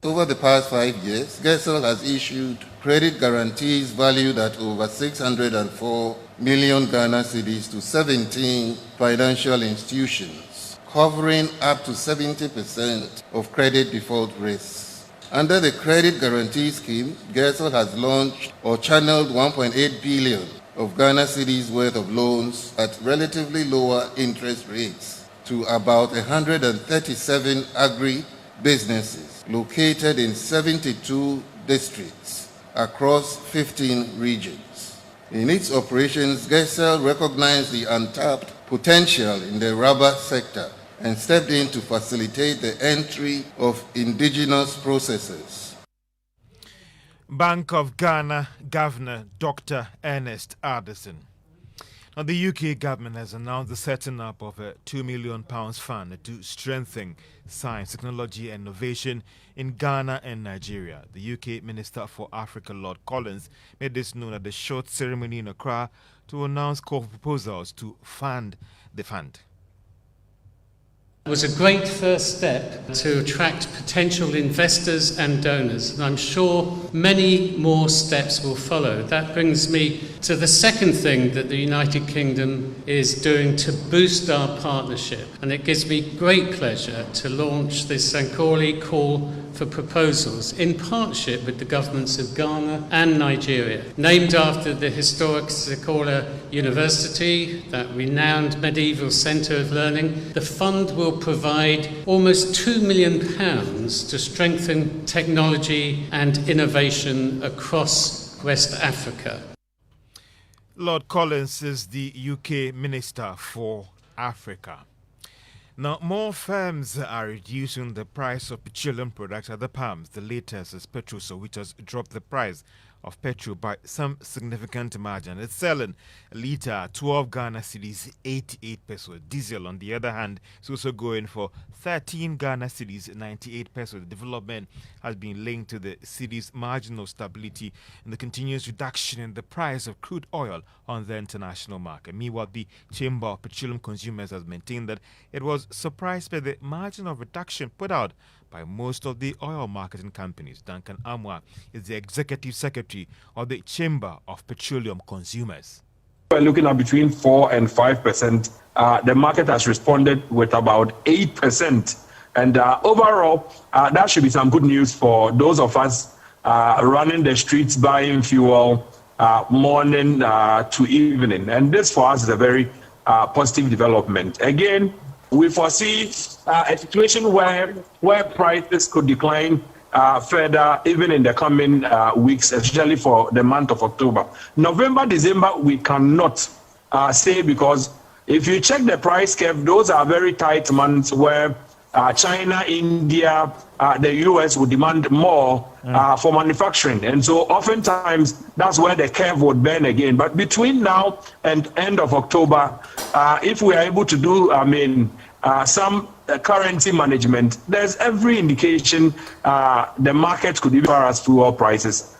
Over the past 5 years, GESEL has issued credit guarantees valued at over 604 million Ghana cedis to 17 financial institutions, covering up to 70% of credit default risks. Under the Credit Guarantee Scheme, GESEL has launched or channeled 1.8 billion of Ghana cedis worth of loans at relatively lower interest rates to about 137 agri-businesses located in 72 districts across 15 regions. In its operations, GESEL recognized the untapped potential in the rubber sector and stepped in to facilitate the entry of indigenous processors. Bank of Ghana Governor Dr. Ernest Addison. Now, the UK government has announced the setting up of a £2 million fund to strengthen science, technology and innovation in Ghana and Nigeria. The UK Minister for Africa, Lord Collins, made this known at the short ceremony in Accra to announce call for proposals to fund the fund. It was a great first step to attract potential investors and donors, and I'm sure many more steps will follow. That brings me to the second thing that the United Kingdom is doing to boost our partnership, and it gives me great pleasure to launch this Sankoli call for proposals in partnership with the governments of Ghana and Nigeria. Named after the historic Sekolah University, that renowned medieval centre of learning, the fund will provide almost £2 million to strengthen technology and innovation across West Africa. Lord Collins is the UK Minister for Africa. Now, more firms are reducing the price of petroleum products at the pumps. The latest is Petrosol, which has dropped the price of petrol by some significant margin. It's selling a litre 12 Ghana cedis, 88 pesos. Diesel, on the other hand, is also going for 13 Ghana cedis, 98 pesos. The development has been linked to the cedi's marginal stability and the continuous reduction in the price of crude oil on the international market. Meanwhile, the Chamber of Petroleum Consumers has maintained that it was surprised by the margin of reduction put out by most of the oil marketing companies. Duncan Amwa is the Executive Secretary of the Chamber of Petroleum Consumers. We're looking at between 4 and 5%. The market has responded with about 8%. And overall, that should be some good news for those of us running the streets, buying fuel, morning to evening. And this for us is a very positive development. Again, we foresee a situation where prices could decline further even in the coming weeks, especially for the month of October. November, December, we cannot say, because if you check the price curve, those are very tight months where China, India, the US would demand more for manufacturing. And so oftentimes that's where the curve would bend again. But between now and end of October, if we are able to do, some currency management, there's every indication the market could be as far as fuel prices.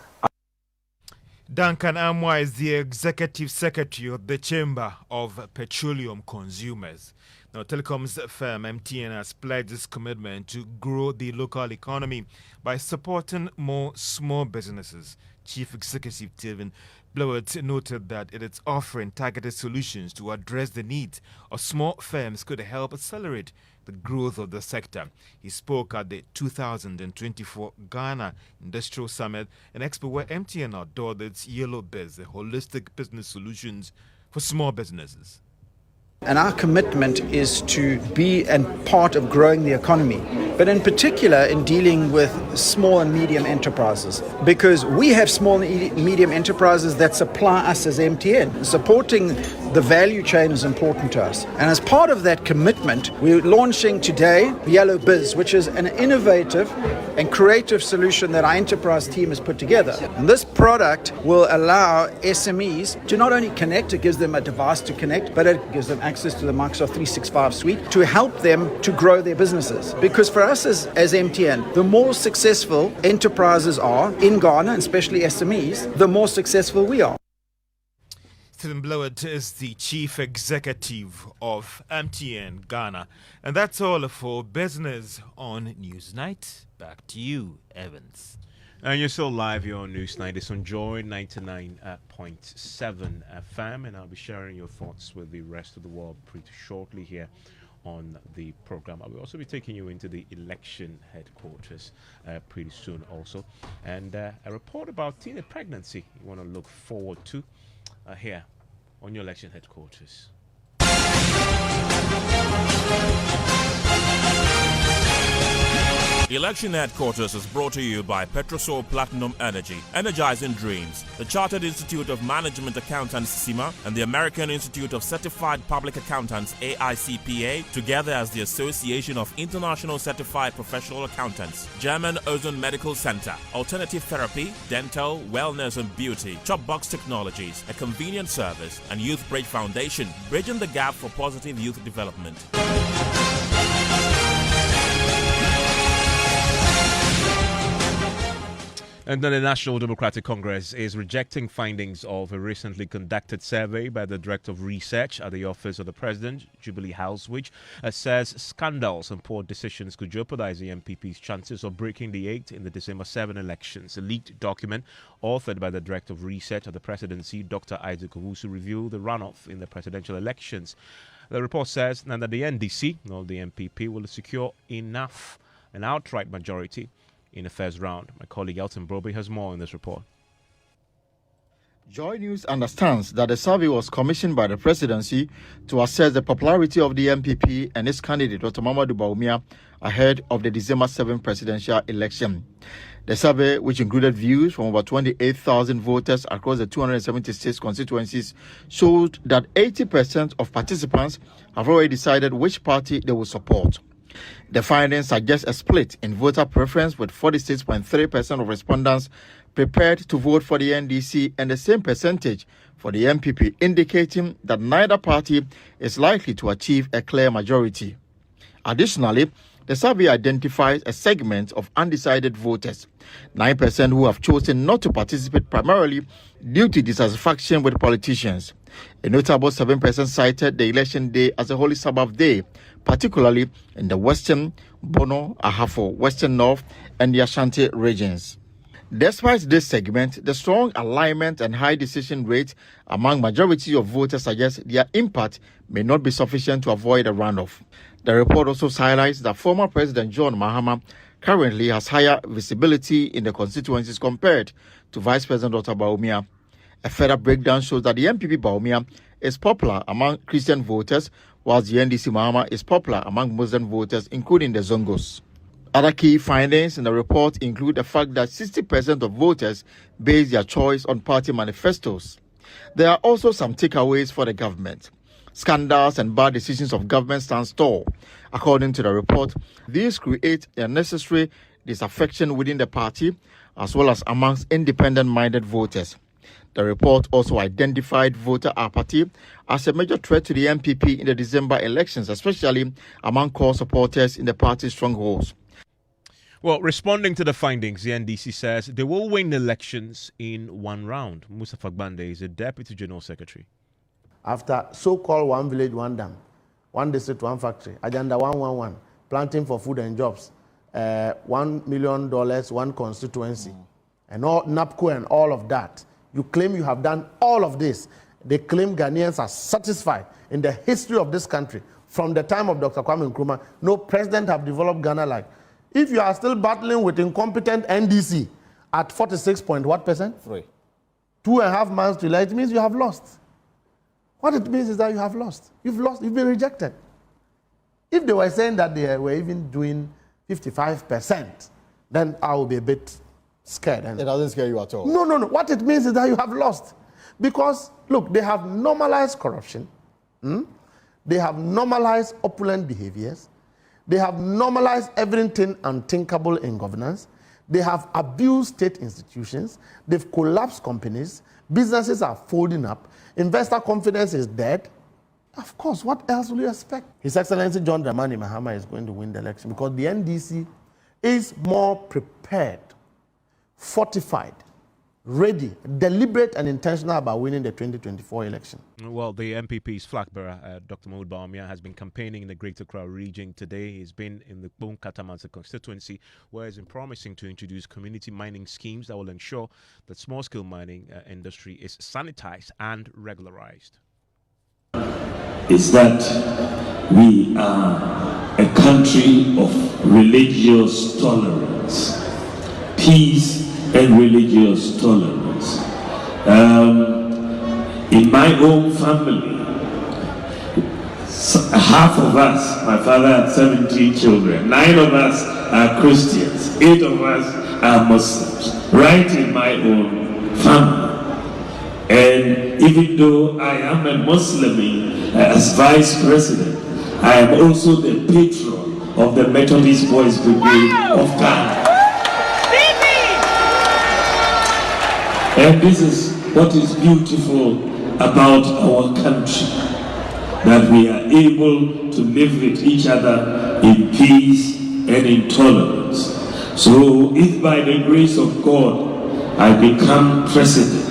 Duncan Amwa is the Executive Secretary of the Chamber of Petroleum Consumers. Now, telecoms firm MTN has pledged its commitment to grow the local economy by supporting more small businesses. Chief Executive Stephen Blewett noted that it is offering targeted solutions to address the needs of small firms could help accelerate the growth of the sector. He spoke at the 2024 Ghana Industrial Summit, an expo where MTN outdoored its Yellow Biz, the holistic business solutions for small businesses. And our commitment is to be a part of growing the economy. but in particular in dealing with small and medium enterprises, because we have small and medium enterprises that supply us as MTN. Supporting the value chain is important to us. And as part of that commitment, we're launching today Yellow Biz, which is an innovative and creative solution that our enterprise team has put together. And this product will allow SMEs to not only connect, it gives them a device to connect, but it gives them access to the Microsoft 365 suite to help them to grow their businesses. Because for us as MTN, the more successful enterprises are in Ghana, especially SMEs, the more successful we are. Stephen Blowett is the Chief Executive of MTN Ghana. And that's all for Business on Newsnight. Back to you, Evans. And you're still live here on Newsnight. It's on Joy 99.7 FM. And I'll be sharing your thoughts with the rest of the world pretty shortly here on the program. I will also be taking you into the election headquarters pretty soon also. And a report about teen pregnancy you want to look forward to here on your election headquarters. Election Headquarters is brought to you by Petrosol Platinum Energy, energizing dreams, the Chartered Institute of Management Accountants (CIMA) and the American Institute of Certified Public Accountants (AICPA), together as the Association of International Certified Professional Accountants, German Ozone Medical Center, Alternative Therapy, Dental, Wellness and Beauty, Chopbox Technologies, a convenient service, and Youth Bridge Foundation, bridging the gap for positive youth development. And then the National Democratic Congress is rejecting findings of a recently conducted survey by the Director of Research at the Office of the President, Jubilee House, which says scandals and poor decisions could jeopardize the MPP's chances of breaking the 8 in the December 7 elections. A leaked document authored by the Director of Research at the Presidency, Dr. Isaac Owusu, revealed the runoff in the presidential elections. The report says that the NDC, or the MPP, will secure enough, an outright majority in the first round. My colleague Elton Broby has more in this report. Joy News understands that the survey was commissioned by the presidency to assess the popularity of the MPP and its candidate, Dr. Mamadou Bawumia, ahead of the December 7 presidential election. The survey, which included views from over 28,000 voters across the 276 constituencies, showed that 80% of participants have already decided which party they will support. The findings suggest a split in voter preference, with 46.3% of respondents prepared to vote for the NDC and the same percentage for the MPP, indicating that neither party is likely to achieve a clear majority. Additionally, the survey identifies a segment of undecided voters, 9% who have chosen not to participate primarily due to dissatisfaction with politicians. A notable 7% cited the election day as a holy Sabbath day, particularly in the Western, Bono, Ahafo, Western North, and the Ashanti regions. Despite this segment, the strong alignment and high decision rate among majority of voters suggests their impact may not be sufficient to avoid a runoff. The report also highlights that former President John Mahama currently has higher visibility in the constituencies compared to Vice President Dr. Bawumia. A further breakdown shows that the MPP Bawumia is popular among Christian voters, whilst the NDC Mahama is popular among Muslim voters, including the Zongos. Other key findings in the report include the fact that 60% of voters base their choice on party manifestos. There are also some takeaways for the government. Scandals and bad decisions of government stand tall. According to the report, these create unnecessary disaffection within the party as well as amongst independent-minded voters. The report also identified voter apathy as a major threat to the MPP in the December elections, especially among core supporters in the party's strongholds. Well, responding to the findings, the NDC says they will win elections in one round. Musa Fagbande is the Deputy General Secretary. After so-called one village, one dam, one district, one factory, Agenda 111, planting for food and jobs, $1 million, one constituency, and all NAPCO and all of that. You claim you have done all of this. They claim Ghanaians are satisfied. In the history of this country, from the time of Dr. Kwame Nkrumah, no president have developed Ghana like. If you are still battling with incompetent NDC at 46 point what percent? 3. 2.5 months to elect, it means you have lost. What it means is that you have lost. You've lost, you've been rejected. If they were saying that they were even doing 55%, then I will be a bit scared. And it doesn't scare you at all? No. What it means is that you have lost. Because, look, they have normalized corruption. They have normalized opulent behaviors. They have normalized everything unthinkable in governance. They have abused state institutions. They've collapsed companies. Businesses are folding up. Investor confidence is dead. Of course, what else will you expect? His Excellency John Dramani Mahama is going to win the election because the NDC is more prepared, fortified, ready, deliberate and intentional about winning the 2024 election. Well, the MPP's flag bearer, Dr. Mahmoud Bawumia, has been campaigning in the Greater Accra region today. He's been in the Bon Katamansa constituency, where he's been promising to introduce community mining schemes that will ensure that small-scale mining industry is sanitized and regularized. Is that we are a country of religious tolerance, peace and religious tolerance. In my own family, half of us, my father had 17 children, 9 of us are Christians, 8 of us are Muslims, right in my own family. And even though I am a Muslim as vice president, I am also the patron of the Methodist Boys Brigade of Ghana. And this is what is beautiful about our country, that we are able to live with each other in peace and in tolerance. So if by the grace of God I become president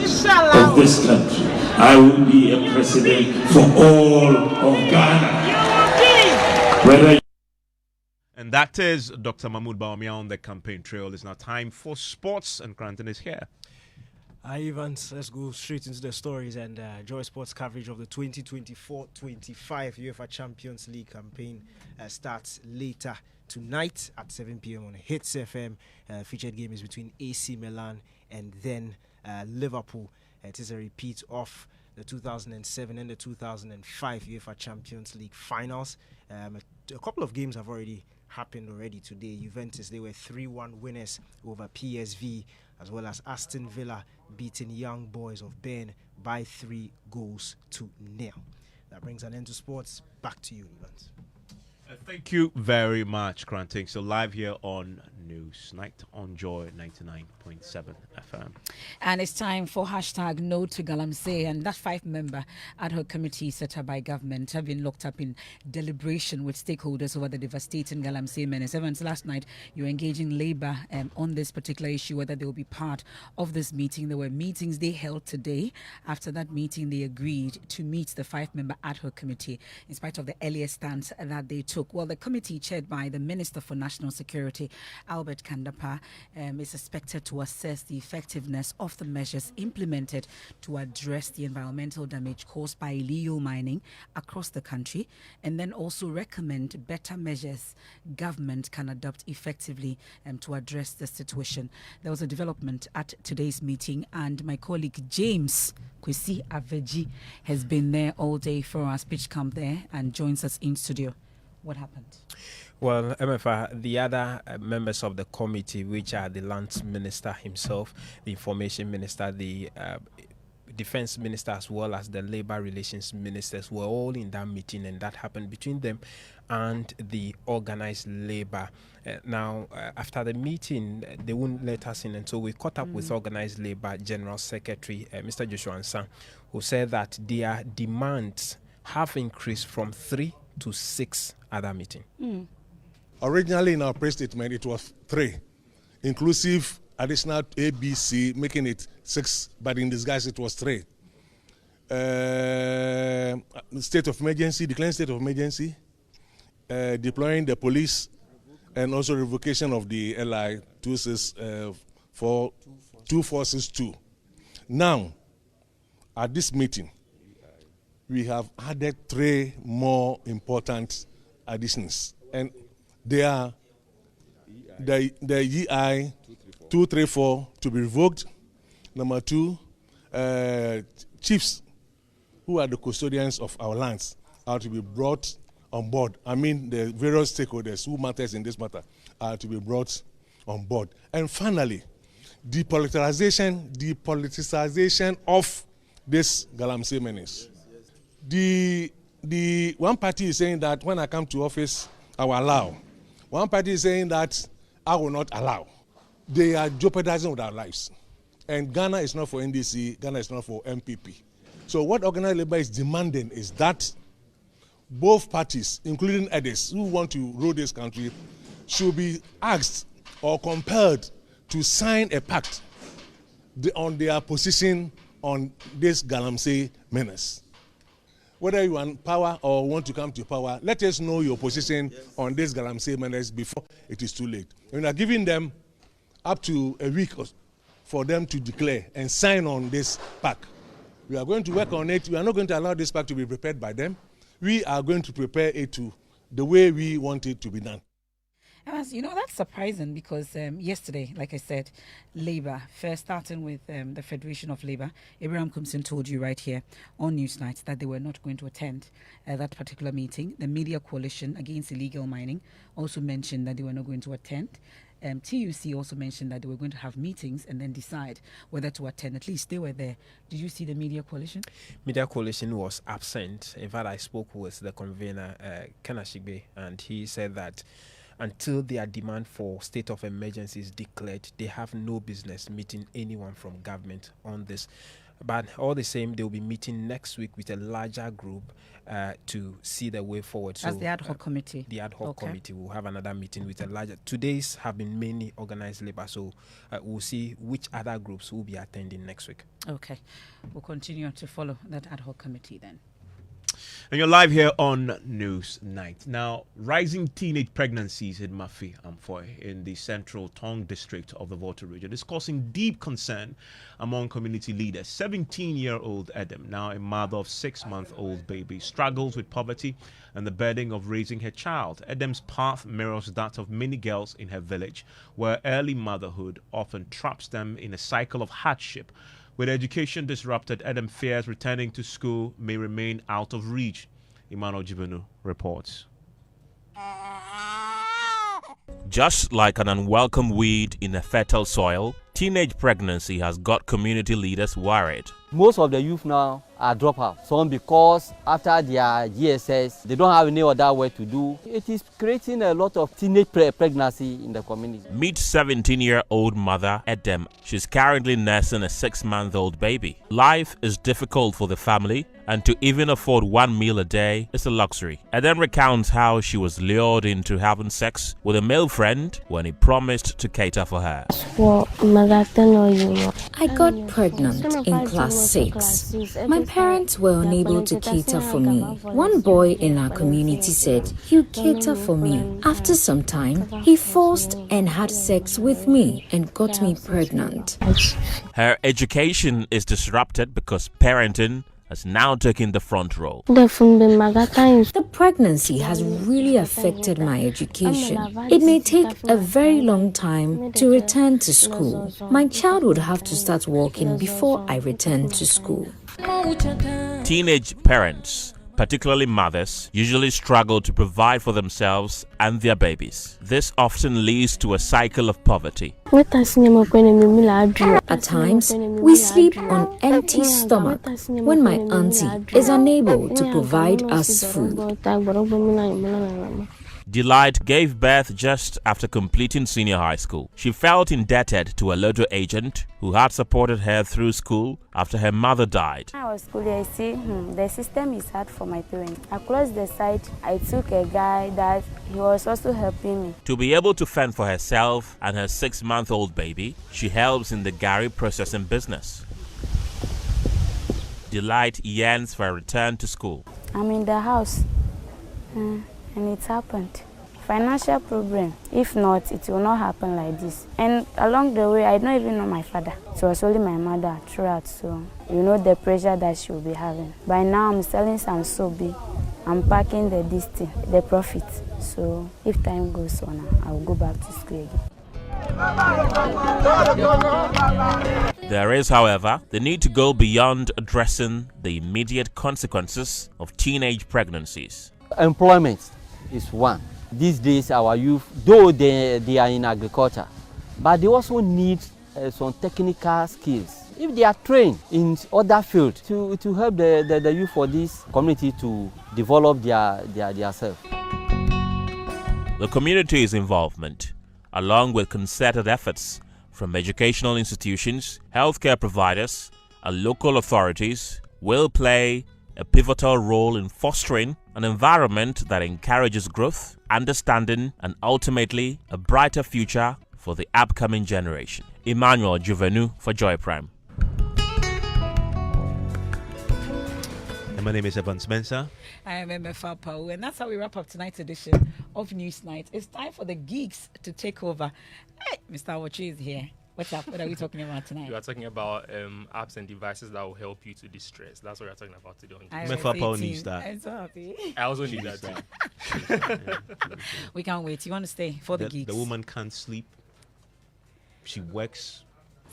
of this country, I will be a president for all of Ghana. Whether And that is Dr. Mahmoud Bawumia on the campaign trail. It's now time for sports, and Cranton is here. Hi, Evans. Let's go straight into the stories and Joy Sports coverage of the 2024-25 UEFA Champions League campaign starts later tonight at 7 p.m. on Hits FM. Featured game is between AC Milan and then Liverpool. It is a repeat of the 2007 and the 2005 UEFA Champions League finals. A couple of games have already happened today. Juventus, they were 3-1 winners over PSV, as well as Aston Villa beating Young Boys of Bern by 3-0. That brings an end to sports. Back to you, Evans. Thank you very much, Cranting. So live here on Newsnight on Joy 99.7 FM. And it's time for hashtag No to Galamsey. And that 5-member ad hoc committee set up by government have been locked up in deliberation with stakeholders over the devastating Galamsey menace. Evans, last night you were engaging Labour on this particular issue, whether they will be part of this meeting. There were meetings they held today. After that meeting, they agreed to meet the 5-member ad hoc committee in spite of the earlier stance that they took. Well, the committee chaired by the Minister for National Security, Albert Kandapa, is expected to assess the effectiveness of the measures implemented to address the environmental damage caused by illegal mining across the country, and then also recommend better measures government can adopt effectively to address the situation. There was a development at today's meeting, and my colleague James Kwesi Aveji has been there all day for our speech camp there and joins us in studio. What happened? Well, MFR, the other members of the committee, which are the Lands Minister himself, the Information Minister, the Defense Minister, as well as the Labour Relations Ministers, were all in that meeting, and that happened between them and the organised labour. Now, after the meeting, they wouldn't let us in, and so we caught up with organised labour General Secretary, Mr. Joshua Ansah, who said that their demands have increased from 3 to 6 other meeting. Originally in our press statement it was 3, inclusive additional ABC, making it 6, but in disguise it was 3. State of emergency, declaring state of emergency, deploying the police, and also revocation of the LI 2462. Now, at this meeting, we have added 3 more important additions, and they are the EI 234 to be revoked. Number 2, chiefs who are the custodians of our lands are to be brought on board. I mean, the various stakeholders who matters in this matter are to be brought on board. And finally, depoliticization of this Galamsey menace. The one party is saying that when I come to office, I will allow. One party is saying that I will not allow. They are jeopardizing with our lives. And Ghana is not for NDC, Ghana is not for MPP. So what organized labor is demanding is that both parties, including others who want to rule this country, should be asked or compelled to sign a pact on their position on this Galamsey menace. Whether you are in power or want to come to power, let us know your position on this Galamsey menace before it is too late. We are giving them up to a week for them to declare and sign on this pact. We are going to work on it. We are not going to allow this pact to be prepared by them. We are going to prepare it to the way we want it to be done. You know, that's surprising because yesterday, like I said, Labour, first starting with the Federation of Labour, Abraham Kumsin told you right here on Newsnight that they were not going to attend that particular meeting. The Media Coalition Against Illegal Mining also mentioned that they were not going to attend. TUC also mentioned that they were going to have meetings and then decide whether to attend. At least they were there. Did you see the Media Coalition? Media Coalition was absent. In fact, I spoke with the convener, Kenashigbe, and he said that until their demand for state of emergency is declared, they have no business meeting anyone from government on this. But all the same, they will be meeting next week with a larger group to see the way forward. That's the ad hoc committee. The ad hoc committee will have another meeting with a larger. Today's have been mainly organized labor, so we'll see which other groups will be attending next week. Okay, we'll continue to follow that ad hoc committee then. And you're live here on Newsnight. Now, rising teenage pregnancies in Mafi Amfoy in the central Tong district of the Volta region is causing deep concern among community leaders. 17-year-old Adam, now a mother of 6-month-old baby, struggles with poverty and the burden of raising her child. Adam's path mirrors that of many girls in her village, where early motherhood often traps them in a cycle of hardship. With education disrupted, Adam fears returning to school may remain out of reach. Emmanuel Jibunu reports. Just like an unwelcome weed in a fertile soil, teenage pregnancy has got community leaders worried. Most of the youth now are dropouts. Some because after their GSS, they don't have any other way to do. It is creating a lot of teenage pregnancy in the community. Meet 17-year-old mother Edem. She's currently nursing a 6-month-old baby. Life is difficult for the family, and to even afford one meal a day is a luxury. Edem recounts how she was lured into having sex with a male friend when he promised to cater for her. I got pregnant in class 6. My parents were unable to cater for me. One boy in our community said he'll cater for me. After some time, he forced and had sex with me and got me pregnant. Her education is disrupted because parenting has now taken the front row. The pregnancy has really affected my education. It may take a very long time to return to school. My child would have to start walking before I return to school. Teenage parents, particularly mothers, usually struggle to provide for themselves and their babies. This often leads to a cycle of poverty. At times, we sleep on empty stomach when my auntie is unable to provide us food. Delight gave birth just after completing senior high school. She felt indebted to a lotto agent who had supported her through school after her mother died. When I was schooling, I see the system is hard for my parents. Across the side, I took a guy that he was also helping me. To be able to fend for herself and her 6-month-old baby, she helps in the Gary processing business. Delight yearns for a return to school. I'm in the house. And it happened. Financial problem. If not, it will not happen like this. And along the way, I don't even know my father. It was only my mother throughout, so you know the pressure that she will be having. By now, I'm selling some soapy. I'm packing the profit. So if time goes on, I will go back to school again. There is, however, the need to go beyond addressing the immediate consequences of teenage pregnancies. Employment is one. These days, our youth, though they are in agriculture, but they also need some technical skills. If they are trained in other fields to help the youth for this community to develop their self. The community's involvement, along with concerted efforts from educational institutions, healthcare providers, and local authorities, will play a pivotal role in fostering an environment that encourages growth, understanding, and ultimately a brighter future for the upcoming generation. Emmanuel Juvenu for Joy Prime. And my name is Evan Spencer. I am MFA Pau, and that's how we wrap up tonight's edition of News Night. It's time for the geeks to take over. Hey, Mr. Awachi is here. What's up? What are we talking about tonight? We are talking about apps and devices that will help you to distress. That's what we're talking about today. MFA Pau needs that. I'm so happy. I also need that too. We can't wait. You want to stay for the geeks? The woman can't sleep. She works.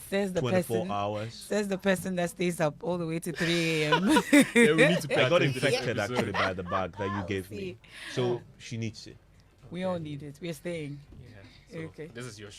Says the 24 person, hours. Says the person that stays up all the way to 3 a.m. Yeah, we need to I got infected actually by the bag that you gave me. So she needs it. We all need it. We're staying. Yeah. So okay. This is your show.